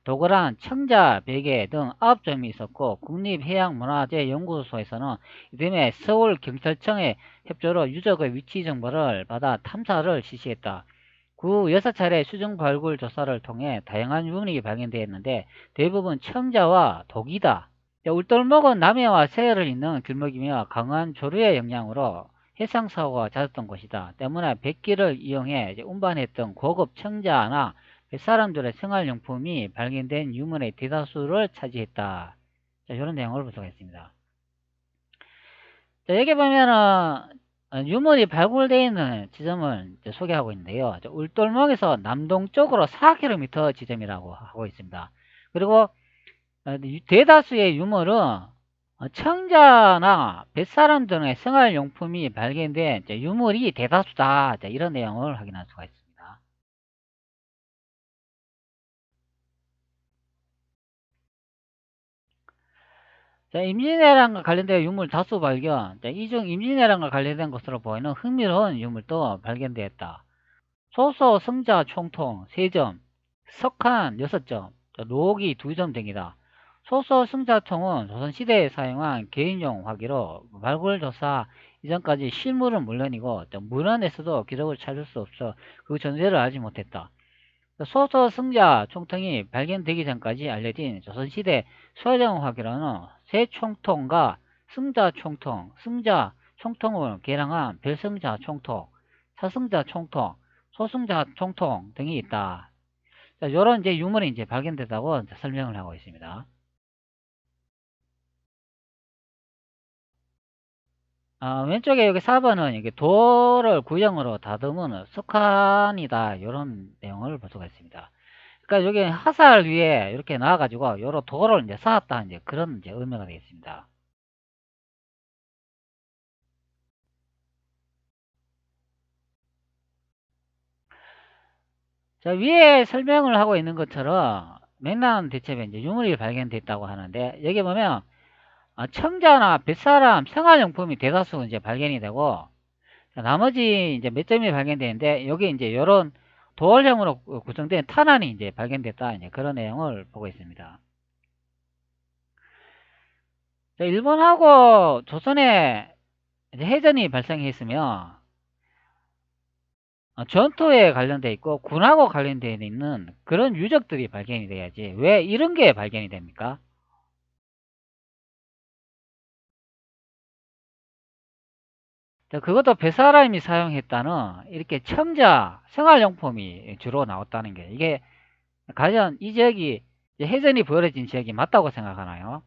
도굴한 청자, 베개 등 9점이 있었고 국립해양문화재연구소에서는 이듬해 서울경찰청의 협조로 유적의 위치 정보를 받아 탐사를 실시했다. 구 6차례 수중 발굴 조사를 통해 다양한 유물이 발견되었는데 대부분 청자와 독이다. 울돌목은 남해와 서해를 잇는 길목이며 강한 조류의 영향으로 해상사고가 잦았던 곳이다. 때문에 백기를 이용해 운반했던 고급 청자나 뱃사람들의 생활용품이 발견된 유물의 대다수를 차지했다. 자, 이런 내용을 볼 수가 있습니다. 자, 여기 보면은 유물이 발굴되어 있는 지점을 소개하고 있는데요. 울돌목에서 남동쪽으로 4km 지점이라고 하고 있습니다. 그리고 대다수의 유물은 청자나 뱃사람 등의 생활용품이 발견된 유물이 대다수다. 이런 내용을 확인할 수가 있습니다. 자, 임진왜란과 관련된 유물 다수 발견. 자, 이 중 임진왜란과 관련된 것으로 보이는 흥미로운 유물도 발견되었다. 소서 승자 총통 3점, 석한 6점, 노기 2점 등이다. 소서 승자통은 조선시대에 사용한 개인용 화기로 발굴조사 이전까지 실물은 물론이고 문헌에서도 기록을 찾을 수 없어 그 존재를 알지 못했다. 소서 승자 총통이 발견되기 전까지 알려진 조선시대 소형 화기로는 새 총통과 승자 총통, 승자 총통을 개량한 별승자 총통, 사승자 총통, 소승자 총통 등이 있다. 자, 요런 이제 유물이 이제 발견됐다고 설명을 하고 있습니다. 왼쪽에 여기 4번은 이게 돌을 구형으로 다듬은 석환이다. 요런 내용을 볼 수가 있습니다. 그러니까 여기 화살 위에 이렇게 나와가지고 요런 돌을 이제 쌓았다. 이제 그런 이제 의미가 되겠습니다. 자, 위에 설명을 하고 있는 것처럼 맥락 대첩에 이제 유물이 발견됐다고 하는데 여기 보면 청자나 뱃사람 생활용품이 대다수 이제 발견이 되고 나머지 이제 몇 점이 발견되는데 여기 이제 이런 도올형으로 구성된 탄환이 이제 발견됐다 이제 그런 내용을 보고 있습니다. 자, 일본하고 조선에 이제 해전이 발생했으며 전투에 관련돼 있고 군하고 관련되어 있는 그런 유적들이 발견이 돼야지 왜 이런 게 발견이 됩니까? 자, 그것도 뱃사람이 사용했다는 이렇게 청자 생활용품이 주로 나왔다는 게 이게 과연 이 지역이 해전이 벌어진 지역이 맞다고 생각하나요?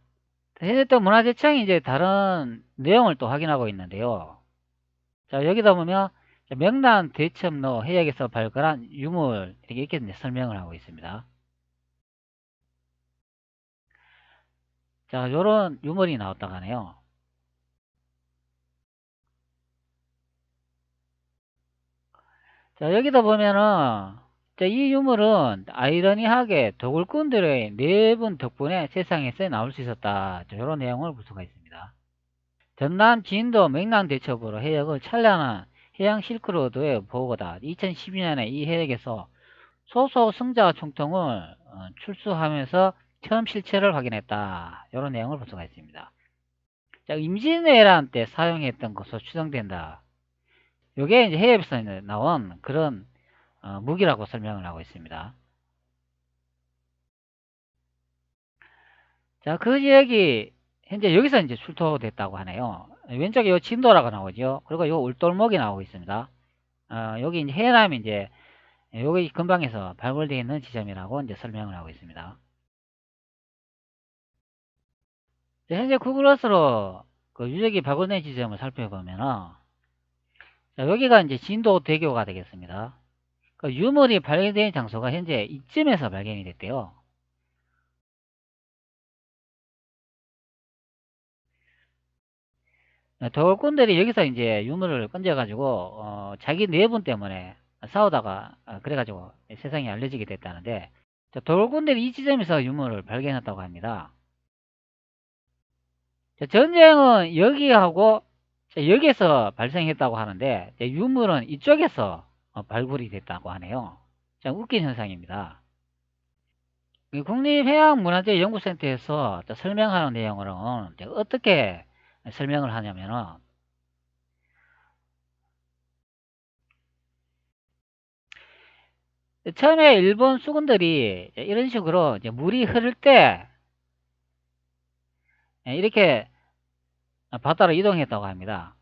해전 또 문화재청이 이제 다른 내용을 또 확인하고 있는데요. 자, 여기다 보면 명란 대첩로 해역에서 발굴한 유물 이렇게 이제 설명을 하고 있습니다. 자, 요런 유물이 나왔다고 하네요. 자, 여기다 보면은 자, 이 유물은 아이러니하게 도굴꾼들의 내분 덕분에 세상에서 나올 수 있었다. 이런 내용을 볼 수가 있습니다. 전남 진도 맹랑대첩으로 해역을 찬란한 해양 실크로드의 보고다. 2012년에 이 해역에서 소속 승자 총통을 출수하면서 처음 실체를 확인했다. 이런 내용을 볼 수가 있습니다. 자, 임진왜란 때 사용했던 것으로 추정된다. 이게 이제 해협에서 나온 그런 무기라고 설명을 하고 있습니다. 자, 그 지역이 현재 여기서 이제 출토됐다고 하네요. 왼쪽에 요 진도라고 나오죠. 그리고 요 울돌목이 나오고 있습니다. 여기 이제 해남이 이제 여기 근방에서 발굴되어 있는 지점이라고 이제 설명을 하고 있습니다. 현재 구글어스로 그 유적이 발굴된 지점을 살펴보면은 여기가 이제 진도대교가 되겠습니다. 그 유물이 발견된 장소가 현재 이쯤에서 발견이 됐대요. 도굴꾼들이 여기서 이제 유물을 건져가지고 자기 내분 때문에 싸우다가 그래가지고 세상에 알려지게 됐다는데 도굴꾼들이 이 지점에서 유물을 발견했다고 합니다. 전쟁은 여기하고 여기에서 발생했다고 하는데 유물은 이쪽에서 발굴이 됐다고 하네요. 참 웃긴 현상입니다. 국립해양문화재연구센터에서 설명하는 내용으로는 어떻게 설명을 하냐면은 처음에 일본 수군들이 이런 식으로 이제 물이 흐를 때 이렇게 바다로 이동했다고 합니다.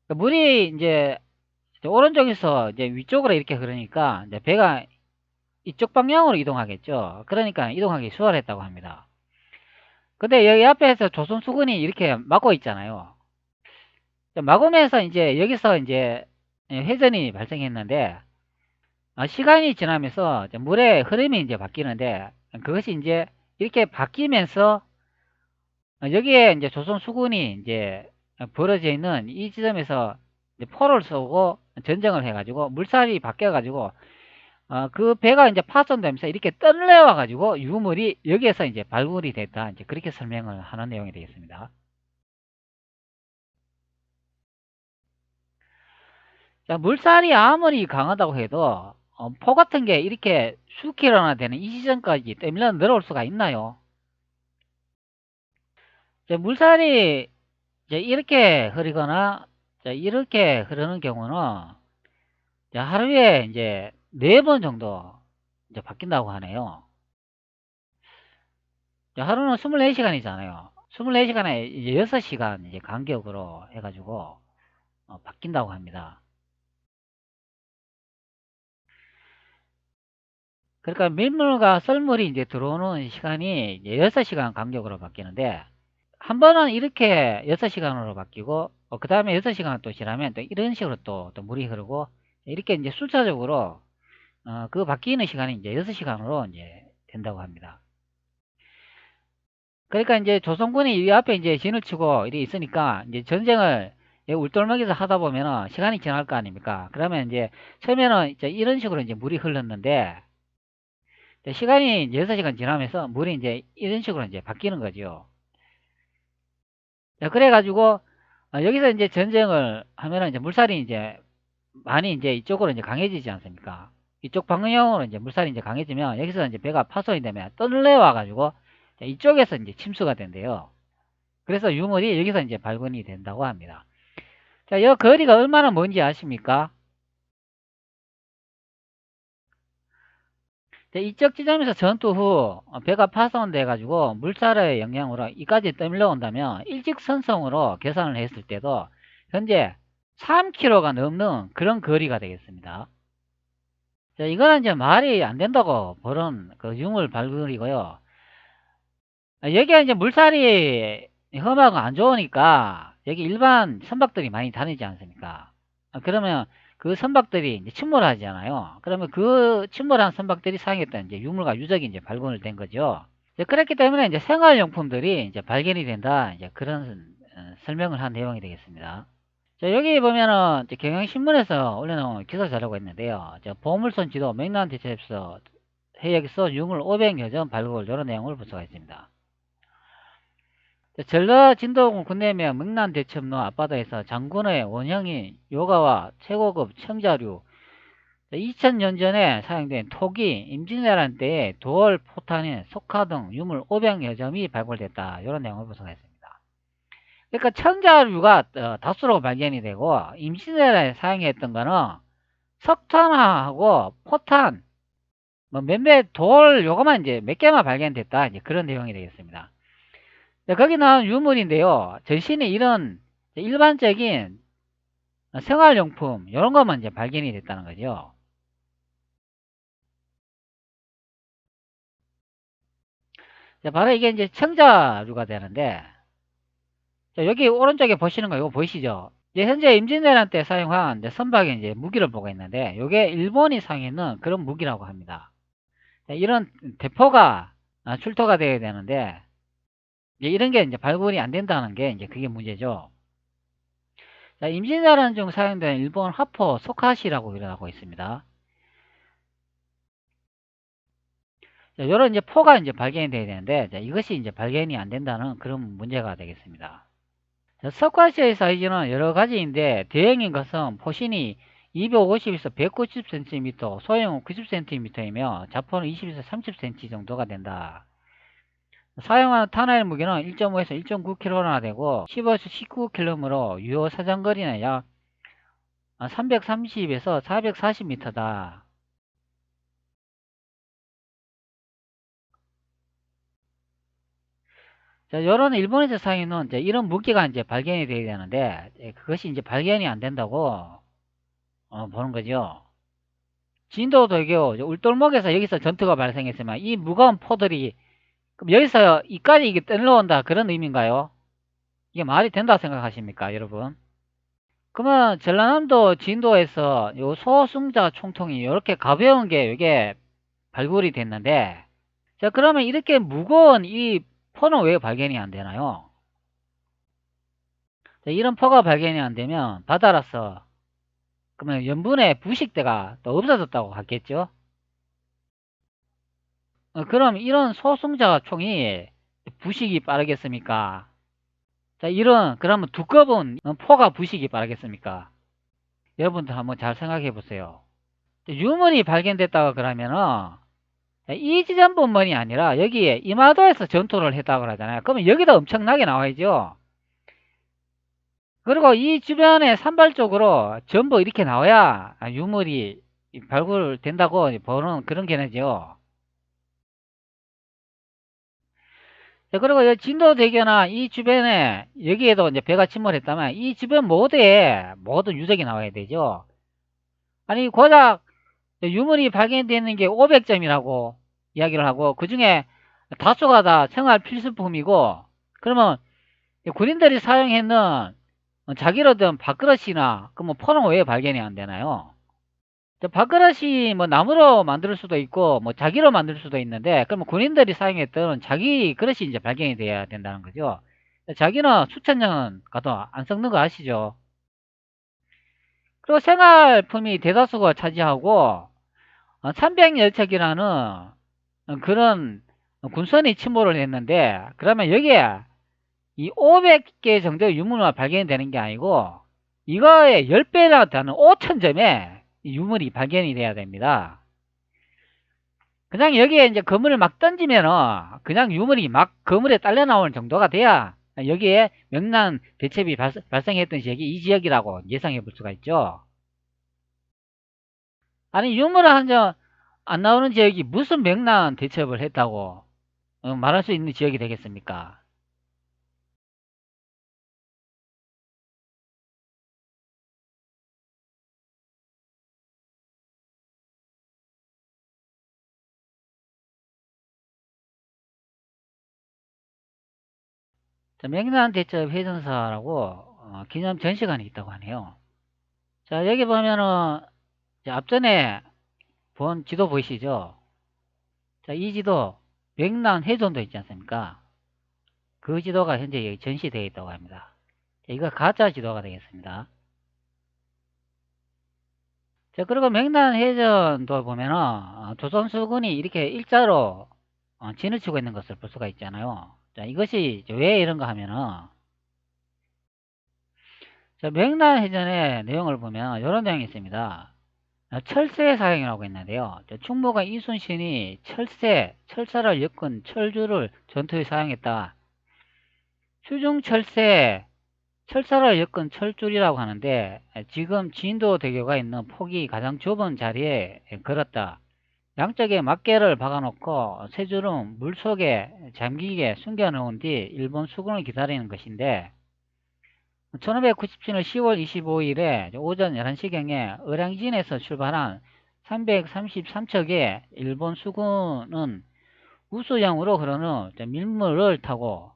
물이 이제 오른쪽에서 이제 위쪽으로 이렇게 흐르니까 이제 배가 이쪽 방향으로 이동하겠죠. 그러니까 이동하기 수월했다고 합니다. 근데 여기 앞에서 조선 수군이 이렇게 막고 있잖아요. 막으면서 이제 여기서 이제 회전이 발생했는데 시간이 지나면서 물의 흐름이 이제 바뀌는데 그것이 이제 이렇게 바뀌면서 여기에 이제 조선 수군이 이제 벌어져 있는 이 지점에서 이제 포를 쏘고 전쟁을 해가지고 물살이 바뀌어가지고 그 배가 이제 파손되면서 이렇게 떨려와가지고 유물이 여기에서 이제 발굴이 됐다. 이제 그렇게 설명을 하는 내용이 되겠습니다. 자, 물살이 아무리 강하다고 해도 포 같은 게 이렇게 수킬로나 되는 이 지점까지 때밀려 내려올 수가 있나요? 자, 물살이 이제 이렇게 흐르거나 자, 이렇게 흐르는 경우는 자, 하루에 이제 4번 정도 이제 바뀐다고 하네요. 자, 하루는 24시간이잖아요. 24시간에 이제 6시간 이제 간격으로 해가지고 바뀐다고 합니다. 그러니까 밀물과 썰물이 이제 들어오는 시간이 이제 6시간 간격으로 바뀌는데 한 번은 이렇게 6시간으로 바뀌고 그 다음에 6시간 또 지나면 또 이런 식으로 또 물이 흐르고 이렇게 이제 순차적으로 그 바뀌는 시간이 이제 6시간으로 이제 된다고 합니다. 그러니까 이제 조선군이 이 앞에 이제 진을 치고 이렇게 있으니까 이제 전쟁을 울돌먹이서 하다 보면은 시간이 지날 거 아닙니까? 그러면 이제 처음에는 이제 이런 식으로 이제 물이 흘렀는데 시간이 이제 6시간 지나면서 물이 이제 이런 식으로 이제 바뀌는 거죠. 자, 그래가지고 여기서 이제 전쟁을 하면은 이제 물살이 이제 많이 이제 이쪽으로 이제 강해지지 않습니까? 이쪽 방향으로 이제 물살이 이제 강해지면 여기서 이제 배가 파손이 되면 떠내려와 가지고 이쪽에서 이제 침수가 된대요. 그래서 유물이 여기서 이제 발견이 된다고 합니다. 자, 이 거리가 얼마나 먼지 아십니까? 자, 이쪽 지점에서 전투 후 배가 파손돼 가지고 물살의 영향으로 이까지 떠밀려 온다면 일직선성으로 계산을 했을 때도 현재 3km가 넘는 그런 거리가 되겠습니다. 자, 이거는 이제 말이 안 된다고 보는 그 유물 발굴이고요. 여기가 이제 물살이 험하고 안 좋으니까 여기 일반 선박들이 많이 다니지 않습니까? 그러면 그 선박들이 이제 침몰하잖아요. 그러면 그 침몰한 선박들이 사용했던 이제 유물과 유적이 이제 발견을 된 거죠. 이제 그렇기 때문에 이제 생활용품들이 이제 발견이 된다. 이제 그런 설명을 한 내용이 되겠습니다. 자, 여기 보면은 이제 경향신문에서 올려놓은 기사 자료가 있는데요. 자, 보물선 지도 맥락 대첩에서 해역에서 유물 500여 점 발굴 이런 내용을 볼 수가 있습니다. 자, 전라 진도군 군내면 맥락 대첩로 앞바다에서 장군의 원형인 요가와 최고급 청자류 2000년 전에 사용된 토기, 임진왜란 때의 도월 포탄인 석화 등 유물 500여 점이 발굴됐다. 이런 내용을 볼 수가 있습니다. 그러니까 청자류가 다수로 발견이 되고 임진왜란에 사용했던 거는 석탄하고 포탄 뭐 몇몇 돌 요거만 이제 몇 개만 발견됐다. 이제 그런 내용이 되겠습니다. 거기 나온 유물인데요. 전신에 이런 일반적인 생활용품 이런 것만 이제 발견이 됐다는 거죠. 자, 바로 이게 이제 청자류가 되는데, 자, 여기 오른쪽에 보시는 거 이거 보이시죠? 이제 현재 임진왜란 때 사용한 이제 선박의 이제 무기를 보고 있는데, 이게 일본이 사용했는 그런 무기라고 합니다. 자, 이런 대포가 출토가 되어야 되는데, 이제 이런 게 이제 발굴이 안 된다는 게 이제 그게 문제죠. 자, 임진왜란 중 사용된 일본 화포 소카시라고 일어나고 있습니다. 자, 이런 이제 포가 이제 발견이 돼야 되는데, 자, 이것이 이제 발견이 안 된다는 그런 문제가 되겠습니다. 석가시의 사이즈는 여러 가지인데 대형인 것은 포신이 250에서 190cm, 소형은 90cm이며 자포는 20에서 30cm 정도가 된다. 사용하는 탄화일 무게는 1.5에서 1.9kg나 되고 15에서 19km로 유효 사정거리는 약 330에서 440m다. 자, 요런 일본에서 사용하는 이제 이런 무기가 이제 발견이 되어야 되는데 그것이 이제 발견이 안 된다고 보는 거죠. 진도도교 울돌목에서 여기서 전투가 발생했으면 이 무거운 포들이 그럼 여기서 이까지 이게 떨려온다 그런 의미인가요? 이게 말이 된다 생각하십니까, 여러분? 그러면 전라남도 진도에서 요 소승자 총통이 이렇게 가벼운 게 이게 발굴이 됐는데, 자, 그러면 이렇게 무거운 이 포는 왜 발견이 안 되나요? 자, 이런 포가 발견이 안 되면 바다라서 그러면 염분의 부식대가 또 없어졌다고 하겠죠? 그럼 이런 소승자 총이 부식이 빠르겠습니까? 자, 그러면 두꺼운 포가 부식이 빠르겠습니까? 여러분들 한번 잘 생각해 보세요. 유물이 발견됐다고 그러면은, 이 지점뿐만이 아니라 여기에 이마도에서 전투를 했다고 그러잖아요. 그러면 여기도 엄청나게 나와야죠. 그리고 이 주변에 산발적으로 전부 이렇게 나와야 유물이 발굴된다고 보는 그런 개념이죠. 그리고 이 진도대교나 이 주변에 여기에도 이제 배가 침몰했다면 이 주변 모두에 모든 유적이 나와야 되죠. 아니 고작 유물이 발견되는 게 500점이라고 이야기를 하고 그 중에 다수가 다 생활 필수품이고 그러면 군인들이 사용했는 자기로 든 밥그릇이나 그뭐 포는 왜 발견이 안 되나요? 밥그릇이 뭐 나무로 만들 수도 있고 뭐 자기로 만들 수도 있는데 그러면 군인들이 사용했던 자기 그릇이 이제 발견이 돼야 된다는 거죠. 자기는 수천 년 가도 안 썩는 거 아시죠? 그리고 생활품이 대다수가 차지하고 300열척이라는 그런 군선이 침몰을 했는데 그러면 여기에 이 500개 정도의 유물만 발견이 되는 게 아니고 이거의 10배나 되는 5,000점의 유물이 발견이 돼야 됩니다. 그냥 여기에 이제 거물을 막 던지면은 그냥 유물이 막 거물에 딸려 나오는 정도가 돼야 여기에 명랑 대첩이 발생했던 지역이 이 지역이라고 예상해 볼 수가 있죠. 아니 유물을 한 점 안 나오는 지역이 무슨 명랑 대첩을 했다고 말할 수 있는 지역이 되겠습니까? 명랑 대첩 회전사라고 기념 전시관이 있다고 하네요. 자, 여기 보면은 앞전에 본 지도 보이시죠? 자, 이 지도 명랑 해전도 있지 않습니까? 그 지도가 현재 여기 전시되어 있다고 합니다. 자, 이거 가짜 지도가 되겠습니다. 자, 그리고 맹단해전도 보면은 조선수군이 이렇게 일자로 진을 치고 있는 것을 볼 수가 있잖아요. 자, 이것이 이제 왜 이런가 하면은, 자, 맹단해전의 내용을 보면 이런 내용이 있습니다. 철새 사용이라고 있는데요. 충무가 이순신이 철사를 엮은 철주를 전투에 사용했다. 수중철새, 철사를 엮은 철줄이라고 하는데 지금 진도대교가 있는 폭이 가장 좁은 자리에 걸었다. 양쪽에 막개를 박아놓고 세 줄은 물속에 잠기게 숨겨놓은 뒤 일본 수군을 기다리는 것인데 1597년 10월 25일에 오전 11시경에 의량진에서 출발한 333척의 일본 수군은 우수형으로 흐르는 밀물을 타고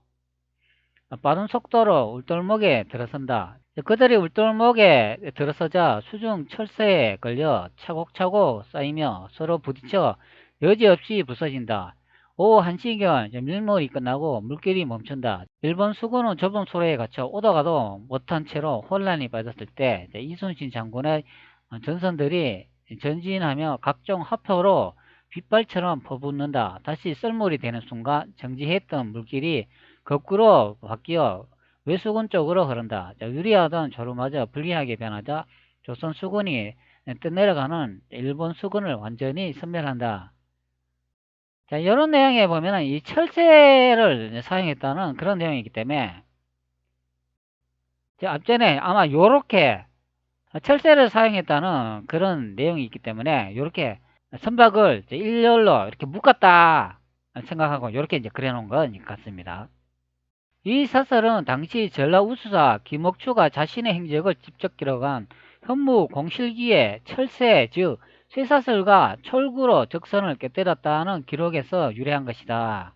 빠른 속도로 울돌목에 들어선다. 그들이 울돌목에 들어서자 수중 철새에 걸려 차곡차곡 쌓이며 서로 부딪혀 여지없이 부서진다. 오후 1시경 밀물이 끝나고 물길이 멈춘다. 일본 수군은 좁은 소로에 갇혀 오다가도 못한 채로 혼란이 빠졌을 때 이순신 장군의 전선들이 전진하며 각종 화포로 빗발처럼 퍼붓는다. 다시 썰물이 되는 순간 정지했던 물길이 거꾸로 바뀌어 외수군 쪽으로 흐른다. 유리하던 조루마저 불리하게 변하자 조선 수군이 떠내려가는 일본 수군을 완전히 섬멸한다. 자, 이런 내용에 보면 이 철새를 사용했다는 그런 내용이기 때문에 앞전에 아마 요렇게 철새를 사용했다는 그런 내용이 있기 때문에 요렇게 선박을 일렬로 이렇게 묶었다 생각하고 요렇게 이제 그래 놓은 것 같습니다. 이 사설은 당시 전라 우수사 김옥추가 자신의 행적을 직접 기록한 현무 공실기의 철새 즉 쇠사슬과 철구로 적선을 꿰때렸다는 기록에서 유래한 것이다.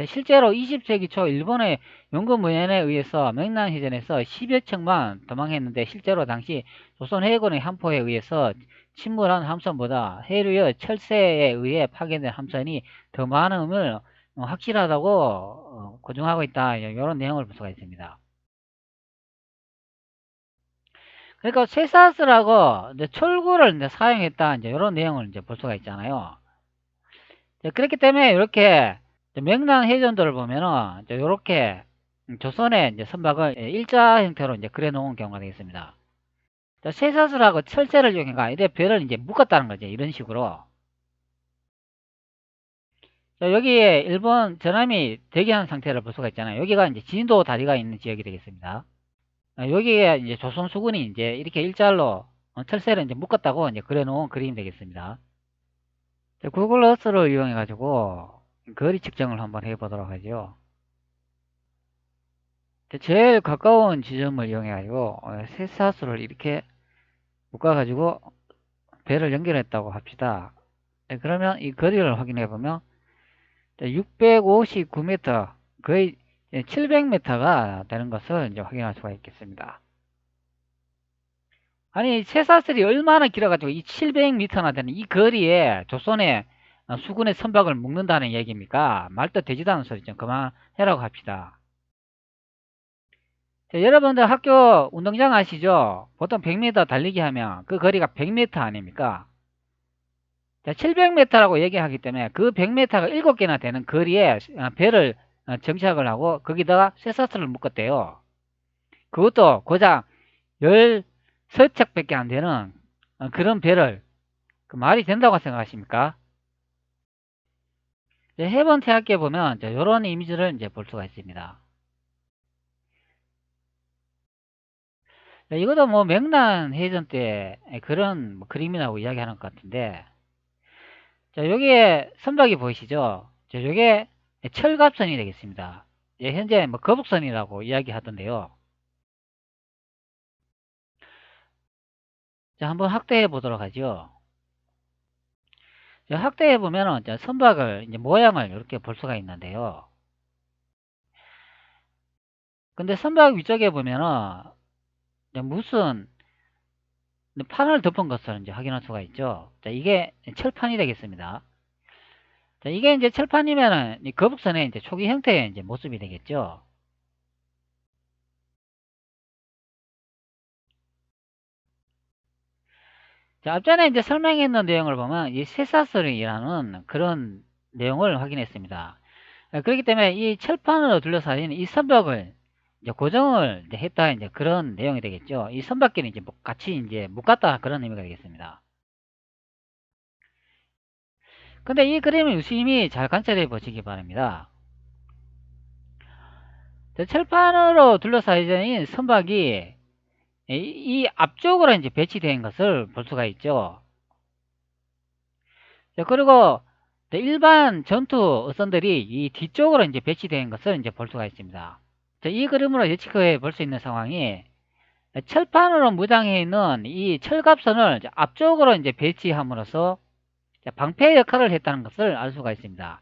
실제로 20세기 초 일본의 연구무연에 의해서 맹난해전에서 10여 척만 도망했는데 실제로 당시 조선 해군의 함포에 의해서 침몰한 함선보다 해류의 철새에 의해 파괴된 함선이 더 많음을 확실하다고 고증하고 있다. 이런 내용을 볼 수가 있습니다. 그러니까 쇠사슬하고 철구를 사용했다. 이런 내용을 볼 수가 있잖아요. 그렇기 때문에 이렇게 명랑해전도를 보면은 이렇게 조선의 선박을 일자 형태로 그려 놓은 경우가 되겠습니다. 쇠사슬하고 철새를 이용해가 이래 배를 묶었다는 거죠. 이런 식으로. 여기에 일본 전함이 대기한 상태를 볼 수가 있잖아요. 여기가 진도 다리가 있는 지역이 되겠습니다. 여기에 조선 수군이 이렇게 일자로 철새를 묶었다고 그려 놓은 그림이 되겠습니다. 구글 어스를 이용해 가지고 거리 측정을 한번 해 보도록 하죠. 제일 가까운 지점을 이용해 가지고 쇠사슬을 이렇게 묶어 가지고 배를 연결했다고 합시다. 그러면 이 거리를 확인해 보면 659m 거의 700m가 되는 것을 확인할 수가 있겠습니다. 아니 쇠사슬이 얼마나 길어가지고 이 700m나 되는 이 거리에 조선의 수군의 선박을 묶는다는 얘기입니까? 말도 되지도 않은 소리 좀 그만해라고 합시다. 자, 여러분들 학교 운동장 아시죠? 보통 100m 달리기 하면 그 거리가 100m 아닙니까? 자, 700m라고 얘기하기 때문에 그 100m가 7개나 되는 거리에 배를 정착을 하고 거기다가 쇠사슬을 묶었대요. 그것도 고작 13척밖에 안 되는 그런 배를 그 말이 된다고 생각하십니까? 해본 대학교에 보면 이런 이미지를 볼 수가 있습니다. 이것도 뭐 명란 해전 때 그런 그림이라고 이야기하는 것 같은데 자 여기에 선박이 보이시죠? 자 요게 철갑선이 되겠습니다. 현재 뭐 거북선이라고 이야기하던데요. 자 한번 확대해 보도록 하죠. 자, 확대해 보면은 선박을 모양을 이렇게 볼 수가 있는데요. 근데 선박 위쪽에 보면은 무슨 판을 덮은 것을 확인할 수가 있죠. 자, 이게 철판이 되겠습니다. 자, 이게 철판이면은 이 거북선의 초기 형태의 모습이 되겠죠. 자, 앞전에 이제 설명했는 내용을 보면 이 쇠사슬이라는 그런 내용을 확인했습니다. 그렇기 때문에 이 철판으로 둘러싸인 이 선박을 이제 고정을 이제 했다 이제 그런 내용이 되겠죠. 이 선박끼리 이제 같이 이제 묶었다 그런 의미가 되겠습니다. 근데 이 그림을 유심히 잘 관찰해 보시기 바랍니다. 철판으로 둘러싸인 선박이 이 앞쪽으로 이제 배치된 것을 볼 수가 있죠. 자, 그리고 일반 전투 어선들이 이 뒤쪽으로 이제 배치된 것을 이제 볼 수가 있습니다. 자, 이 그림으로 예측해 볼 수 있는 상황이 철판으로 무장해 있는 이 철갑선을 앞쪽으로 이제 배치함으로써 방패 역할을 했다는 것을 알 수가 있습니다.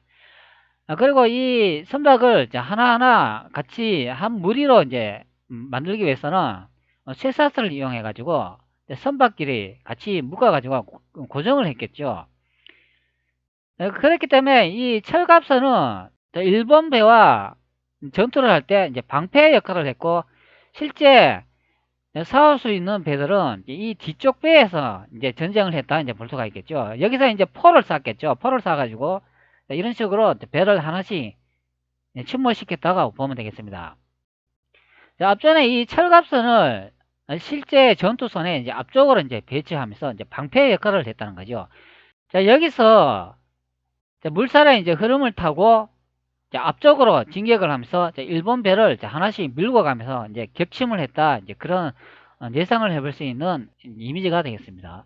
그리고 이 선박을 하나하나 같이 한 무리로 이제 만들기 위해서는 쇠사슬을 이용해 가지고 선박끼리 같이 묶어 가지고 고정을 했겠죠. 그렇기 때문에 이 철갑선은 일본 배와 전투를 할 때 이제 방패 역할을 했고, 실제 싸울 수 있는 배들은 이 뒤쪽 배에서 이제 전쟁을 했다 이제 볼 수가 있겠죠. 여기서 이제 포를 쐈겠죠. 포를 쏴가지고 이런 식으로 배를 하나씩 침몰시켰다고 보면 되겠습니다. 자, 앞전에 이 철갑선을 실제 전투선에 이제 앞쪽으로 이제 배치하면서 이제 방패 역할을 했다는 거죠. 자, 여기서 물살의 이제 흐름을 타고 앞쪽으로 진격을 하면서 일본 배를 하나씩 밀고 가면서 이제 격침을 했다. 이제 그런 예상을 해볼 수 있는 이미지가 되겠습니다.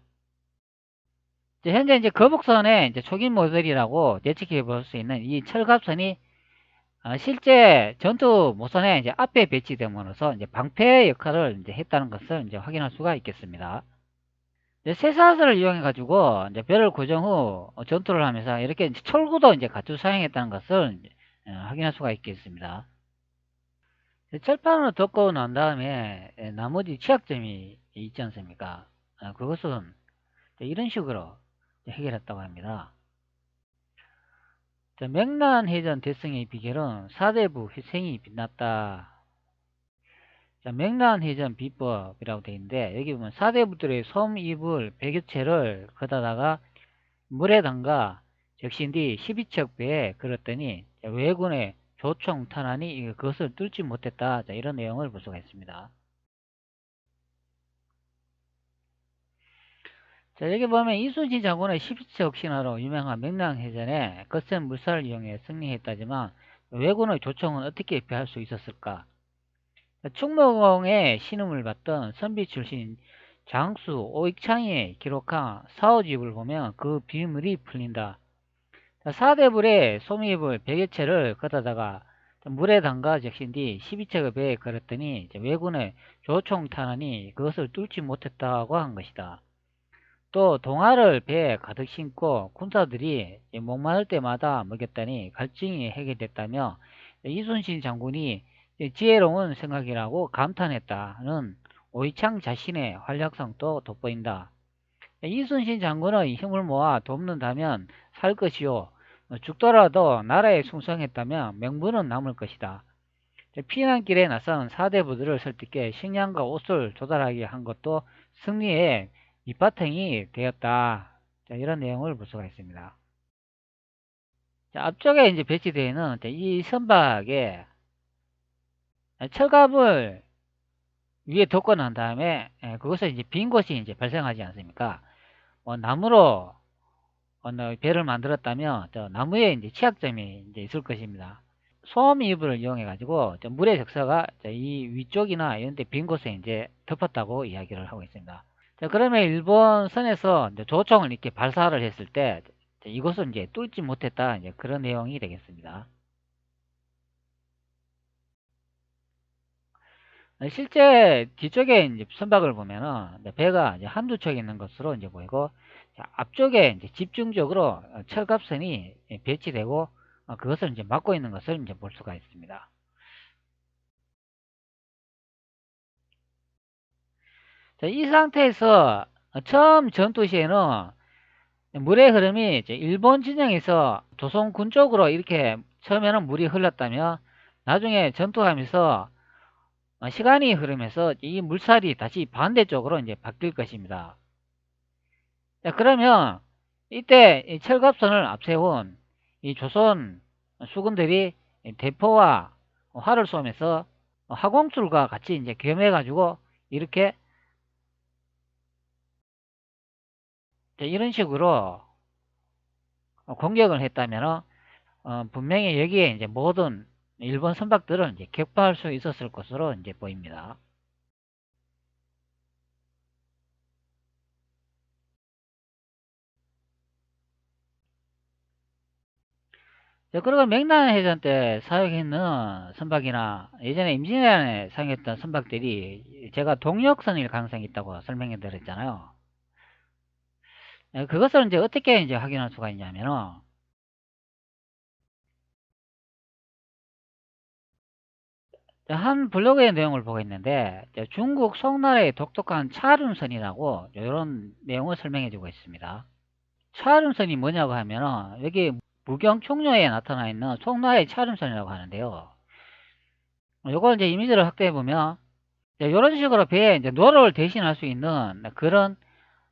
현재 이제 거북선의 이제 초기 모델이라고 예측해 볼 수 있는 이 철갑선이 실제 전투 모선에 이제 앞에 배치됨으로써 이제 방패 역할을 이제 했다는 것을 이제 확인할 수가 있겠습니다. 쇠사슬을 이용해 가지고 이제 배를 고정 후 전투를 하면서 이렇게 철구도 이제 같이 사용했다는 것을 확인할 수가 있겠습니다. 철판으로 덮고 난 다음에 나머지 취약점이 있지 않습니까? 그것은 이런 식으로 해결했다고 합니다. 명란해전 대승의 비결은 사대부 회생이 빛났다. 명란해전 비법이라고 되어 있는데, 여기 보면 사대부들의 솜, 이불, 배교체를 걷어다가 물에 담가 적신 뒤 12척 배에 걸었더니 왜군의 조총 탄환이 그것을 뚫지 못했다. 이런 내용을 볼 수가 있습니다. 자, 여기 보면 이순신 장군의 12척 신화로 유명한 명량해전에 거센 물살을 이용해 승리했다지만 왜군의 조총은 어떻게 피할 수 있었을까? 충무공의 신음을 받던 선비 출신 장수 오익창이 기록한 사오집을 보면 그 비밀이 풀린다. 사대불에 솜이불 100여 채를 걷어다가 물에 담가 적신 뒤 12척의 배에 걸었더니 왜군의 조총 탄환이 그것을 뚫지 못했다고 한 것이다. 또 동화를 배에 가득 싣고 군사들이 목마를 때마다 먹였다니 갈증이 해결됐다며 이순신 장군이 지혜로운 생각이라고 감탄했다는 오이창 자신의 활약성도 돋보인다. 이순신 장군의 힘을 모아 돕는다면 살 것이요, 죽더라도 나라에 충성했다면 명분은 남을 것이다. 피난길에 나선 사대부들을 설득해 식량과 옷을 조달하게 한 것도 승리의 밑바탕이 되었다. 이런 내용을 볼 수가 있습니다. 앞쪽에 이제 배치되어 있는 이 선박에 철갑을 위에 덮고 난 다음에 그것을 이제 빈 곳이 이제 발생하지 않습니까? 나무로 배를 만들었다면 나무에 이제 취약점이 이제 있을 것입니다. 소음이불을 이용해 가지고 물의 적사가 이 위쪽이나 이런 데 빈 곳에 이제 덮었다고 이야기를 하고 있습니다. 자, 그러면 일본 선에서 조총을 이렇게 발사를 했을 때 이것을 이제 뚫지 못했다, 이제 그런 내용이 되겠습니다. 실제 뒤쪽에 이제 선박을 보면은 배가 이제 한두 척 있는 것으로 이제 보이고, 자, 앞쪽에 이제 집중적으로 철갑선이 배치되고 그것을 이제 막고 있는 것을 이제 볼 수가 있습니다. 자, 이 상태에서 처음 전투 시에는 물의 흐름이 이제 일본 진영에서 조선군 쪽으로 이렇게 처음에는 물이 흘렀다면 나중에 전투하면서 시간이 흐르면서 이 물살이 다시 반대쪽으로 이제 바뀔 것입니다. 자, 그러면 이때 이 철갑선을 앞세운 이 조선 수군들이 대포와 활을 쏘면서 화공술과 같이 이제 겸해가지고 이렇게 이런 식으로 공격을 했다면 분명히 여기에 이제 모든 일본 선박들은 이제 격파할 수 있었을 것으로 이제 보입니다. 자, 그리고 맥라렌해전 때 사용했는 선박이나 예전에 임진왜란에 사용했던 선박들이 제가 동력선일 가능성이 있다고 설명해 드렸잖아요. 그것을 이제 어떻게 이제 확인할 수가 있냐면은 한 블로그의 내용을 보고 있는데 중국 송나라의 독특한 차륜선이라고 이런 내용을 설명해 주고 있습니다. 차륜선이 뭐냐고 하면은 여기 무경총료에 나타나 있는 송나라의 차륜선이라고 하는데요. 이걸 이제 이미지를 확대해 보면 이런 식으로 배에 이제 노를 대신할 수 있는 그런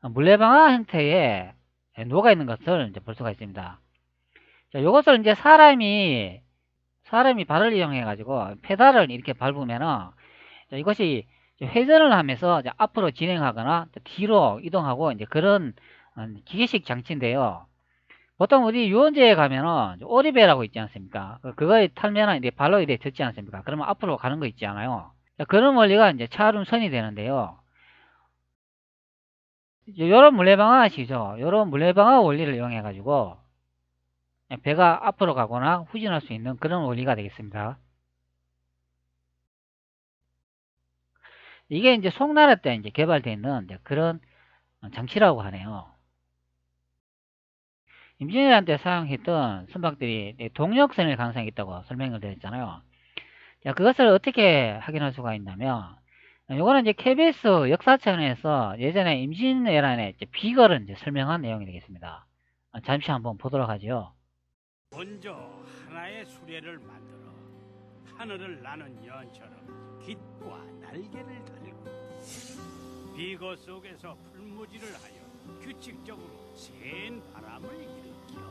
물레방아 형태의 노가 있는 것을 이제 볼 수가 있습니다. 자, 이것을 이제 사람이 발을 이용해 가지고 페달을 이렇게 밟으면은 이것이 회전을 하면서 이제 앞으로 진행하거나 뒤로 이동하고 이제 그런 기계식 장치인데요. 보통 우리 유원지에 가면은 오리배라고 있지 않습니까? 그거에 탈면은 이제 발로 이렇게 젖지 않습니까? 그러면 앞으로 가는 거 있지 않아요? 자, 그런 원리가 이제 차륜선이 되는데요. 요런 물레방아 아시죠? 요런 물레방아 원리를 이용해 가지고 배가 앞으로 가거나 후진할 수 있는 그런 원리가 되겠습니다. 이게 이제 송나라 때 이제 개발되어 있는 이제 그런 장치라고 하네요. 임진왜란 때 사용했던 선박들이 동력선일 가능성이 있다고 설명을 드렸잖아요. 자, 그것을 어떻게 확인할 수가 있냐면, 요거는 이제 KBS 역사책에서 예전에 임진왜란의 비거를 이제 설명한 내용이 되겠습니다. 잠시 한번 보도록 하죠. 먼저 하나의 수레를 만들어 하늘을 나는 연처럼 깃과 날개를 달고 비거 속에서 풀무지를 하여 규칙적으로 센 바람을 일으켜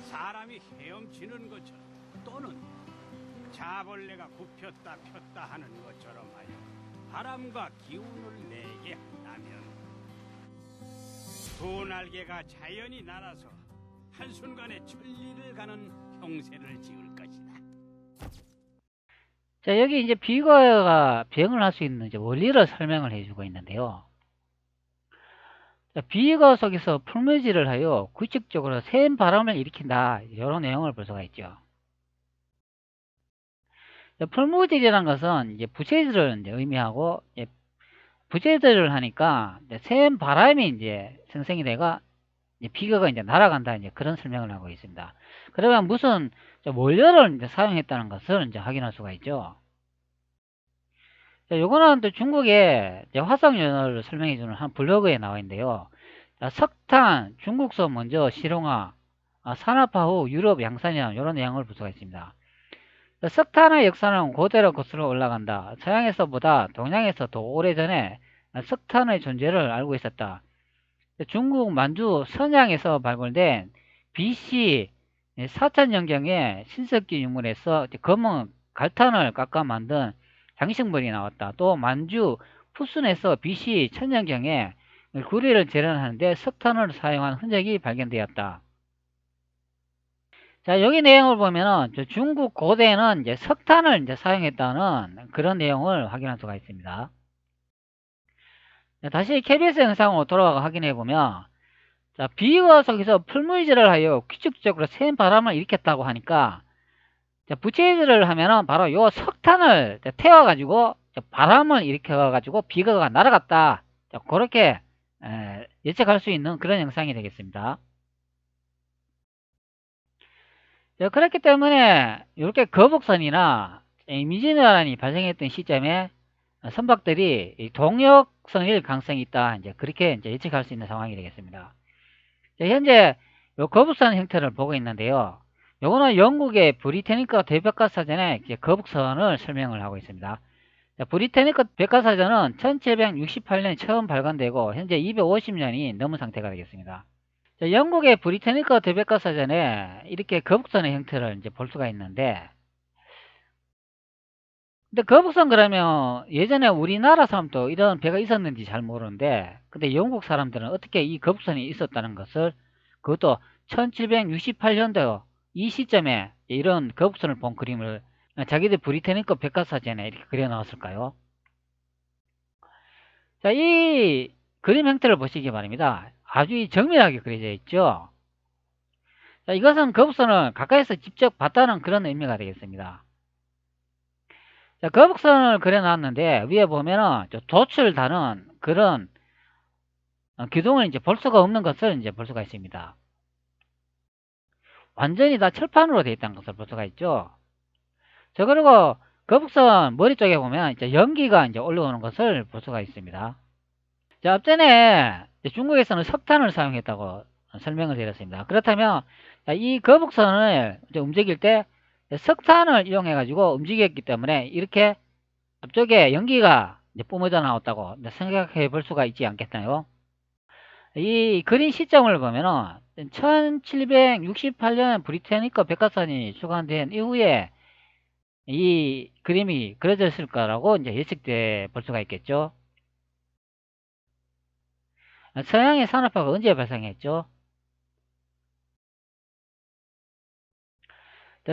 사람이 헤엄치는 것처럼 또는 자벌레가 굽혔다 폈다 하는 것처럼 하여 바람과 기운을 내게 한다면 두 날개가 자연히 날아서 한순간에 천리를 가는 형세를 지을 것이다. 자, 여기 이제 비거가 비행을 할 수 있는 이제 원리를 설명을 해주고 있는데요. 자, 비거 속에서 풀무지를 하여 규칙적으로 센 바람을 일으킨다. 이런 내용을 볼 수가 있죠. 풀무질이라는 것은 이제 부채질을 이제 의미하고, 부채질을 하니까 이제 센 바람이 이제 생성이 되가 이제 비거가 이제 날아간다. 이제 그런 설명을 하고 있습니다. 그러면 무슨 원료를 이제 사용했다는 것을 이제 확인할 수가 있죠. 자, 요거는 또 중국의 화석연료를 설명해주는 한 블로그에 나와 있는데요. 자, 석탄, 중국서 먼저 실용화, 산업화 후 유럽 양산이라는 이런 내용을 볼 수가 있습니다. 자, 석탄의 역사는 고대로 거슬러 올라간다. 서양에서보다 동양에서 더 오래전에 석탄의 존재를 알고 있었다. 중국 만주 선양에서 발굴된 BC 4000년경에 신석기 유물에서 검은 갈탄을 깎아 만든 장식물이 나왔다. 또 만주 푸순에서 BC 1000년경에 구리를 재련하는데 석탄을 사용한 흔적이 발견되었다. 자, 여기 내용을 보면은 중국 고대에는 이제 석탄을 이제 사용했다는 그런 내용을 확인할 수가 있습니다. 자, 다시 KBS 영상으로 돌아가 확인해 보면, 자, 비거 속에서 풀무질을 하여 규칙적으로 센 바람을 일으켰다고 하니까, 자, 부채질을 하면은 바로 요 석탄을 태워가지고 바람을 일으켜가지고 비거가 날아갔다. 자, 그렇게 예측할 수 있는 그런 영상이 되겠습니다. 자, 그렇기 때문에 이렇게 거북선이나 임진왜란이 발생했던 시점에 선박들이 동력선일 가능성이 있다. 이제 그렇게 이제 예측할 수 있는 상황이 되겠습니다. 자, 현재 요 거북선 형태를 보고 있는데요. 요거는 영국의 브리테니카 대백과 사전에 거북선을 설명을 하고 있습니다. 자, 브리타니카 백과사전은 1768년에 처음 발간되고 현재 250년이 넘은 상태가 되겠습니다. 자, 영국의 브리타니카 대백과사전에 이렇게 거북선의 형태를 이제 볼 수가 있는데, 근데 거북선 그러면 예전에 우리나라 사람도 이런 배가 있었는지 잘 모르는데, 근데 영국 사람들은 어떻게 이 거북선이 있었다는 것을, 그것도 1768년도 이 시점에 이런 거북선을 본 그림을 자기들 브리타니카 백과사전에 이렇게 그려 나왔을까요? 자, 이 그림 형태를 보시기 바랍니다. 아주 정밀하게 그려져 있죠. 자, 이것은 거북선을 가까이서 직접 봤다는 그런 의미가 되겠습니다. 자, 거북선을 그려놨는데 위에 보면은 돛을 다는 그런 기둥을 이제 볼 수가 없는 것을 이제 볼 수가 있습니다. 완전히 다 철판으로 되어 있다는 것을 볼 수가 있죠. 자, 그리고 거북선 머리 쪽에 보면 이제 연기가 이제 올라오는 것을 볼 수가 있습니다. 자, 앞전에 중국에서는 석탄을 사용했다고 설명을 드렸습니다. 그렇다면 이 거북선을 이제 움직일 때 석탄을 이용해 가지고 움직였기 때문에 이렇게 앞쪽에 연기가 이제 뿜어져 나왔다고 생각해 볼 수가 있지 않겠나요? 이 그린 시점을 보면은 1768년 브리타니카 백과선이 출간된 이후에 이 그림이 그려졌을 거라고 이제 예측돼 볼 수가 있겠죠. 서양의 산업화가 언제 발생했죠?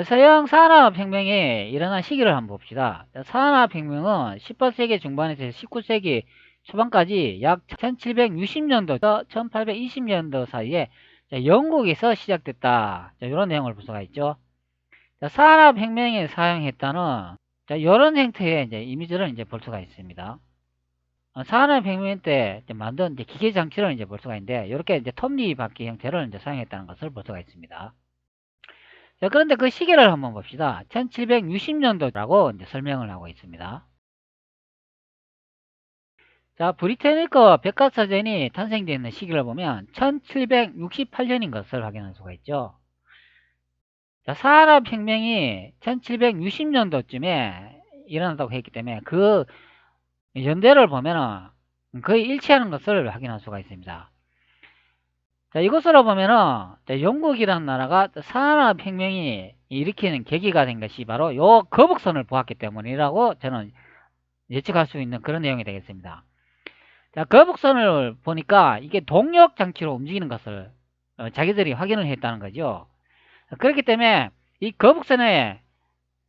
서양 산업혁명이 일어난 시기를 한번 봅시다. 산업혁명은 18세기 중반에서 19세기 초반까지 약 1760년도부터 1820년도 사이에 영국에서 시작됐다. 이런 내용을 볼 수가 있죠. 산업혁명에 사용했다는 이런 형태의 이제 이미지를 이제 볼 수가 있습니다. 산업혁명 때 만든 이제 기계장치를 이제 볼 수가 있는데, 이렇게 이제 톱니바퀴 형태를 이제 사용했다는 것을 볼 수가 있습니다. 자, 그런데 그 시기를 한번 봅시다. 1760년도라고 이제 설명을 하고 있습니다. 자, 브리타니카 백과사전이 탄생되는 시기를 보면 1768년인 것을 확인할 수가 있죠. 자, 산업혁명이 1760년도쯤에 일어났다고 했기 때문에 그 연대를 보면은 거의 일치하는 것을 확인할 수가 있습니다. 자, 이것으로 보면은 영국이라는 나라가 산업혁명이 일으키는 계기가 된 것이 바로 요 거북선을 보았기 때문이라고 저는 예측할 수 있는 그런 내용이 되겠습니다. 자, 거북선을 보니까 이게 동력 장치로 움직이는 것을 자기들이 확인을 했다는 거죠. 그렇기 때문에 이 거북선의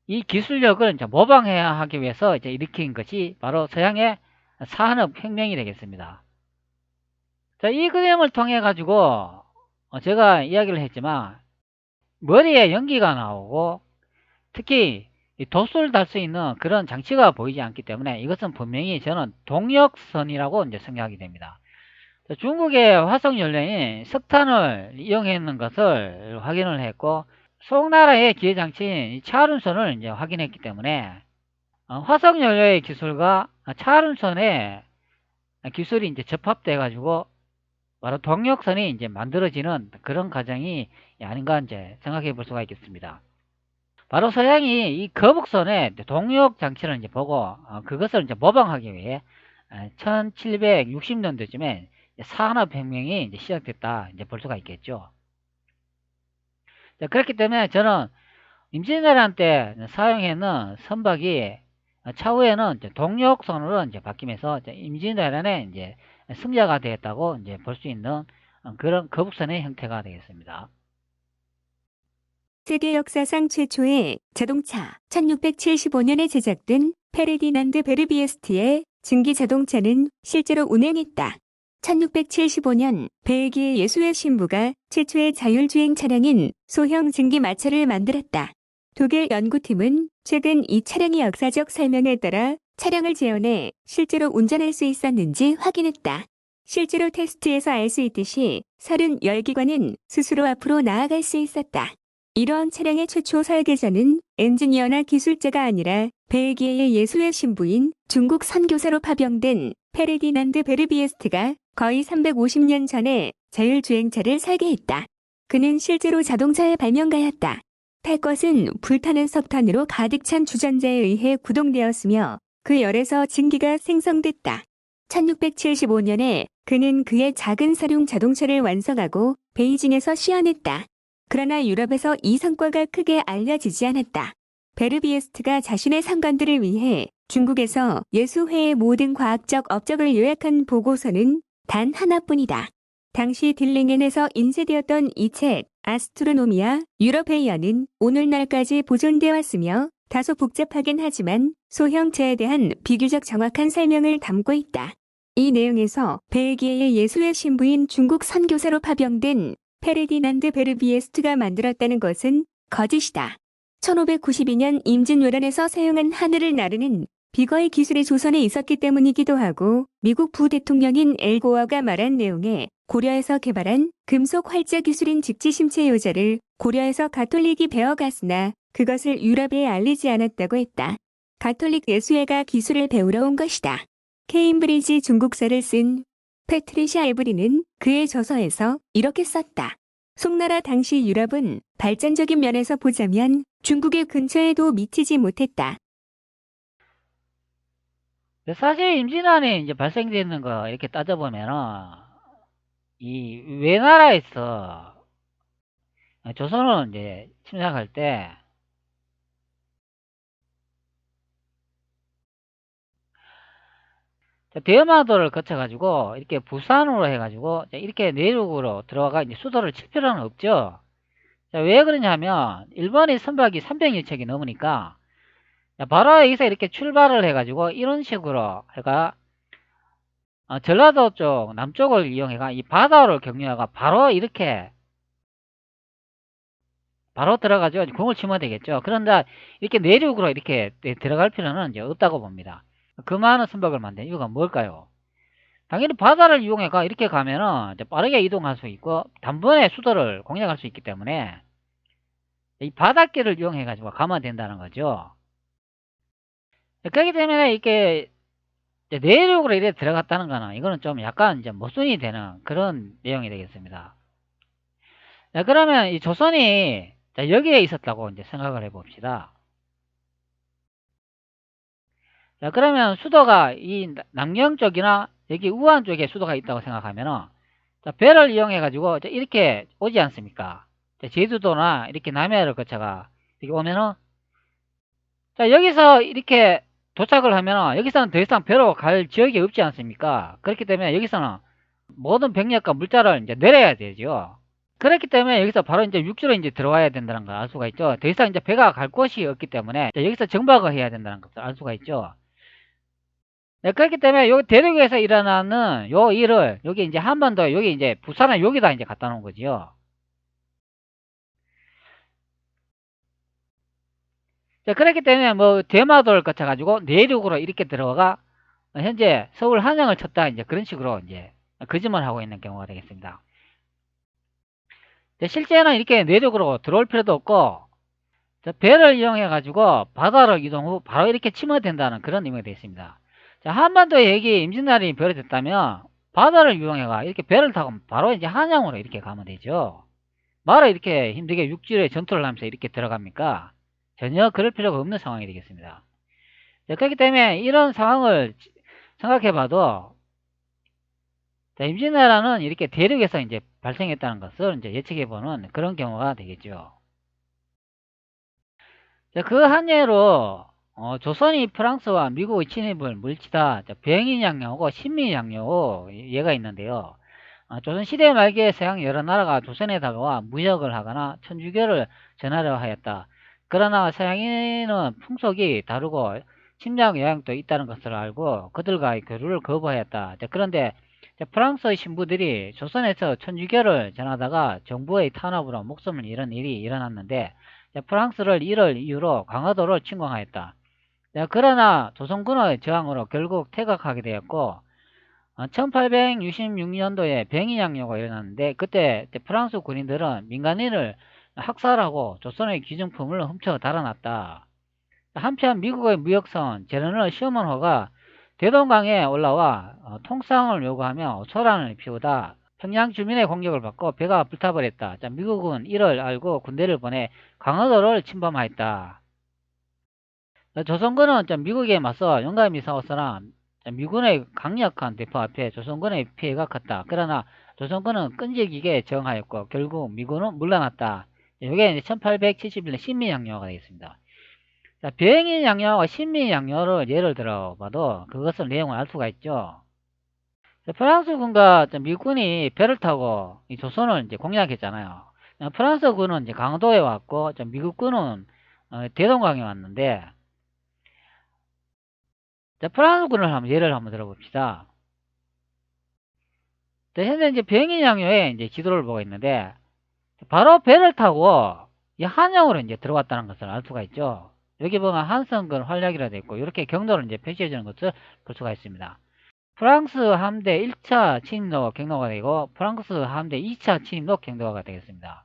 이 기술력을 이제 모방해야 하기 위해서 이제 일으킨 것이 바로 서양의 산업혁명이 되겠습니다. 자, 이 그림을 통해 가지고 제가 이야기를 했지만 머리에 연기가 나오고 특히 돛을 달 수 있는 그런 장치가 보이지 않기 때문에 이것은 분명히 저는 동력선이라고 이제 생각하게 됩니다. 자, 중국의 화석연료인 석탄을 이용했는 것을 확인을 했고, 송나라의 기계장치인 차륜선을 이제 확인했기 때문에 화석연료의 기술과 차륜선의 기술이 이제 접합돼 가지고 바로 동력선이 이제 만들어지는 그런 과정이 아닌가 이제 생각해 볼 수가 있겠습니다. 바로 서양이 이 거북선의 동력 장치를 이제 보고 그것을 이제 모방하기 위해 1760년도쯤에 산업혁명이 이제 시작됐다 이제 볼 수가 있겠죠. 자, 그렇기 때문에 저는 임진왜란 때 사용했는 선박이 차후에는 이제 동력선으로 이제 바뀌면서 임진왜란에 이제 승자가 되었다고 이제 볼 수 있는 그런 거북선의 형태가 되겠습니다. 세계 역사상 최초의 자동차 1675년에 제작된 페르디난드 베르비에스트의 증기 자동차는 실제로 운행했다. 1675년 벨기에 예수의 신부가 최초의 자율주행 차량인 소형 증기 마차를 만들었다. 독일 연구팀은 최근 이 차량의 역사적 설명에 따라 차량을 재현해 실제로 운전할 수 있었는지 확인했다. 실제로 테스트에서 알 수 있듯이 30열기관은 스스로 앞으로 나아갈 수 있었다. 이런 차량의 최초 설계자는 엔지니어나 기술자가 아니라 벨기에의 예수의 신부인 중국 선교사로 파병된 페르디난드 베르비에스트가 거의 350년 전에 자율주행차를 설계했다. 그는 실제로 자동차의 발명가였다. 탈 것은 불타는 석탄으로 가득 찬 주전자에 의해 구동되었으며 그 열에서 증기가 생성됐다. 1675년에 그는 그의 작은 사륜 자동차를 완성하고 베이징에서 시연했다. 그러나 유럽에서 이 성과가 크게 알려지지 않았다. 베르비에스트가 자신의 상관들을 위해 중국에서 예수회의 모든 과학적 업적을 요약한 보고서는 단 하나뿐이다. 당시 딜링엔에서 인쇄되었던 이 책 아스트로노미아 유러페이어는 오늘날까지 보존되어 왔으며 다소 복잡하긴 하지만 소형체에 대한 비교적 정확한 설명을 담고 있다. 이 내용에서 벨기에의 예수회 신부인 중국 선교사로 파병된 페르디난드 베르비에스트가 만들었다는 것은 거짓이다. 1592년 임진왜란에서 사용한 하늘을 나르는 비거의 기술이 조선에 있었기 때문이기도 하고 미국 부대통령인 엘고어가 말한 내용에 고려에서 개발한 금속 활자 기술인 직지심체 요자를 고려에서 가톨릭이 배워갔으나 그것을 유럽에 알리지 않았다고 했다. 가톨릭 예수회가 기술을 배우러 온 것이다. 케임브리지 중국사를 쓴 패트리샤 에브리는 그의 저서에서 이렇게 썼다. 송나라 당시 유럽은 발전적인 면에서 보자면 중국의 근처에도 미치지 못했다. 사실 임진왜란이 이제 발생되는 거 이렇게 따져보면은 이 외나라에서 조선을 이제 침략할 때 대마도를 거쳐가지고 이렇게 부산으로 해가지고 이렇게 내륙으로 들어가 이제 수도를 칠 필요는 없죠. 자, 왜 그러냐면 일본의 선박이 300여 척이 넘으니까 바로 여기서 이렇게 출발을 해가지고 이런 식으로 해가 전라도 쪽 남쪽을 이용해가 이 바다를 경유해가 바로 이렇게 바로 들어가죠. 공을 치면 되겠죠. 그런데 이렇게 내륙으로 이렇게 들어갈 필요는 이제 없다고 봅니다. 그 많은 선박을 만든 이유가 뭘까요? 당연히 바다를 이용해가 이렇게 가면은 이제 빠르게 이동할 수 있고 단번에 수도를 공략할 수 있기 때문에 이 바닷길을 이용해 가지고 가면 된다는 거죠. 그렇기 때문에 이렇게 이제 내륙으로 이렇게 들어갔다는 거는 이거는 좀 약간 이제 모순이 되는 그런 내용이 되겠습니다. 자, 그러면 이 조선이 여기에 있었다고 이제 생각을 해 봅시다. 자, 그러면 수도가 이 남경 쪽이나 여기 우한 쪽에 수도가 있다고 생각하면은 자, 배를 이용해 가지고 이렇게 오지 않습니까? 자, 제주도나 이렇게 남해를 거쳐가 이렇게 오면은 자, 여기서 이렇게 도착을 하면은 여기서는 더 이상 배로 갈 지역이 없지 않습니까? 그렇기 때문에 여기서는 모든 병력과 물자를 이제 내려야 되죠. 그렇기 때문에 여기서 바로 이제 육지로 이제 들어와야 된다는 걸 알 수가 있죠. 더 이상 이제 배가 갈 곳이 없기 때문에 여기서 정박을 해야 된다는 것을 알 수가 있죠. 네, 그렇기 때문에 요 대륙에서 일어나는 요 일을 여기 이제 한반도 여기 이제 부산을 여기다 이제 갖다 놓은 거지요. 자, 그렇기 때문에 뭐 대마도를 거쳐가지고 내륙으로 이렇게 들어가 현재 서울 한양을 쳤다 이제 그런 식으로 이제 거짓말 하고 있는 경우가 되겠습니다. 실제는 이렇게 내륙으로 들어올 필요도 없고 배를 이용해 가지고 바다로 이동 후 바로 이렇게 치면 된다는 그런 의미가 되어 있습니다. 자, 한반도에 여기 임진왜란이 벌어졌다면 바다를 이용해가 이렇게 배를 타고 바로 이제 한양으로 이렇게 가면 되죠. 말을 이렇게 힘들게 육지에 전투를 하면서 이렇게 들어갑니까? 전혀 그럴 필요가 없는 상황이 되겠습니다. 자, 그렇기 때문에 이런 상황을 생각해 봐도 임진왜란은 이렇게 대륙에서 이제 발생했다는 것을 이제 예측해 보는 그런 경우가 되겠죠. 자, 그 한 예로 조선이 프랑스와 미국의 침입을 물리치다 병인양요하고 신민양요 예가 있는데요. 조선 시대 말기에 서양 여러 나라가 조선에 다가와 무역을 하거나 천주교를 전하려 하였다. 그러나 서양인은 풍속이 다르고 침략 영향도 있다는 것을 알고 그들과의 교류를 거부하였다. 자, 그런데 프랑스의 신부들이 조선에서 천주교를 전하다가 정부의 탄압으로 목숨을 잃은 일이 일어났는데 프랑스를 이를 이유로 강화도를 침공하였다. 그러나 조선군의 저항으로 결국 퇴각하게 되었고 1866년도에 병인양요가 일어났는데 그때 프랑스 군인들은 민간인을 학살하고 조선의 기증품을 훔쳐 달아났다. 한편 미국의 무역선 제너럴 셔먼호가 대동강에 올라와 통상을 요구하며 소란을 피우다 평양 주민의 공격을 받고 배가 불타버렸다. 자, 미국은 이를 알고 군대를 보내 강화도를 침범하였다. 조선군은 좀 미국에 맞서 용감히 싸웠으나 미군의 강력한 대포 앞에 조선군의 피해가 컸다. 그러나 조선군은 끈질기게 저항하였고 결국 미군은 물러났다. 이게 이제 1871년 신민양요가 되겠습니다. 자, 병인양요와 신민양요를 예를 들어봐도 그것을 내용을 알 수가 있죠. 프랑스군과 미군이 배를 타고 이 조선을 이제 공략했잖아요. 프랑스군은 이제 강도에 왔고 미국군은 대동강에 왔는데, 자, 프랑스군을 예를 한번 들어봅시다. 자, 현재 이제 병인양요에 이제 지도를 보고 있는데 바로 배를 타고 이 한양으로 이제 들어왔다는 것을 알 수가 있죠. 여기 보면 한성근 활약이라 되어 있고 이렇게 경로를 이제 표시해 주는 것을 볼 수가 있습니다. 프랑스 함대 1차 침입로 경로가 되고 프랑스 함대 2차 침입로 경로가 되겠습니다.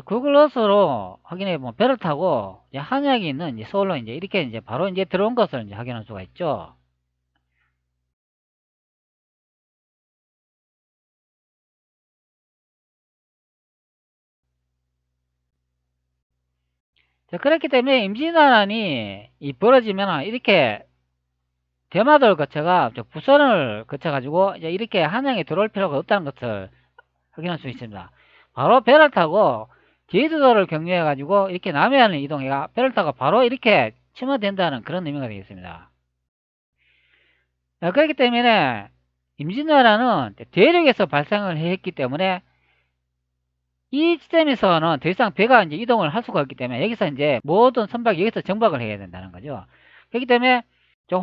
구글 어스로 확인해 보면 배를 타고 이제 한양에 있는 이제 서울로 이제 이렇게 이제 바로 이제 들어온 것을 이제 확인할 수가 있죠. 자, 그렇기 때문에 임진왜란이 벌어지면 이렇게 대마도를 거쳐가 부천을 거쳐가지고 이제 이렇게 한양에 들어올 필요가 없다는 것을 확인할 수 있습니다. 바로 배를 타고 제주도를 경유해가지고 이렇게 남해안을 이동해가 배를 타고 바로 이렇게 침몰된다는 그런 의미가 되겠습니다. 자, 그렇기 때문에 임진왜란은 대륙에서 발생을 했기 때문에 이 시점에서는 더 이상 배가 이제 이동을 할 수가 없기 때문에 여기서 이제 모든 선박이 여기서 정박을 해야 된다는 거죠. 그렇기 때문에 저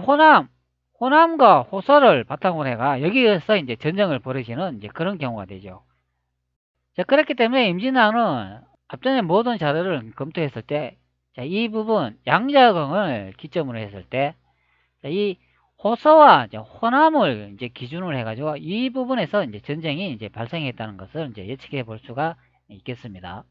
호남과 호서를 바탕으로 해가 여기에서 이제 전쟁을 벌이시는 이제 그런 경우가 되죠. 자, 그렇기 때문에 임진왜란은 앞전에 모든 자료를 검토했을 때, 자, 이 부분 양자경을 기점으로 했을 때, 자, 이 호서와 이제 호남을 이제 기준으로 해가지고 이 부분에서 이제 전쟁이 이제 발생했다는 것을 이제 예측해 볼 수가 있겠습니다.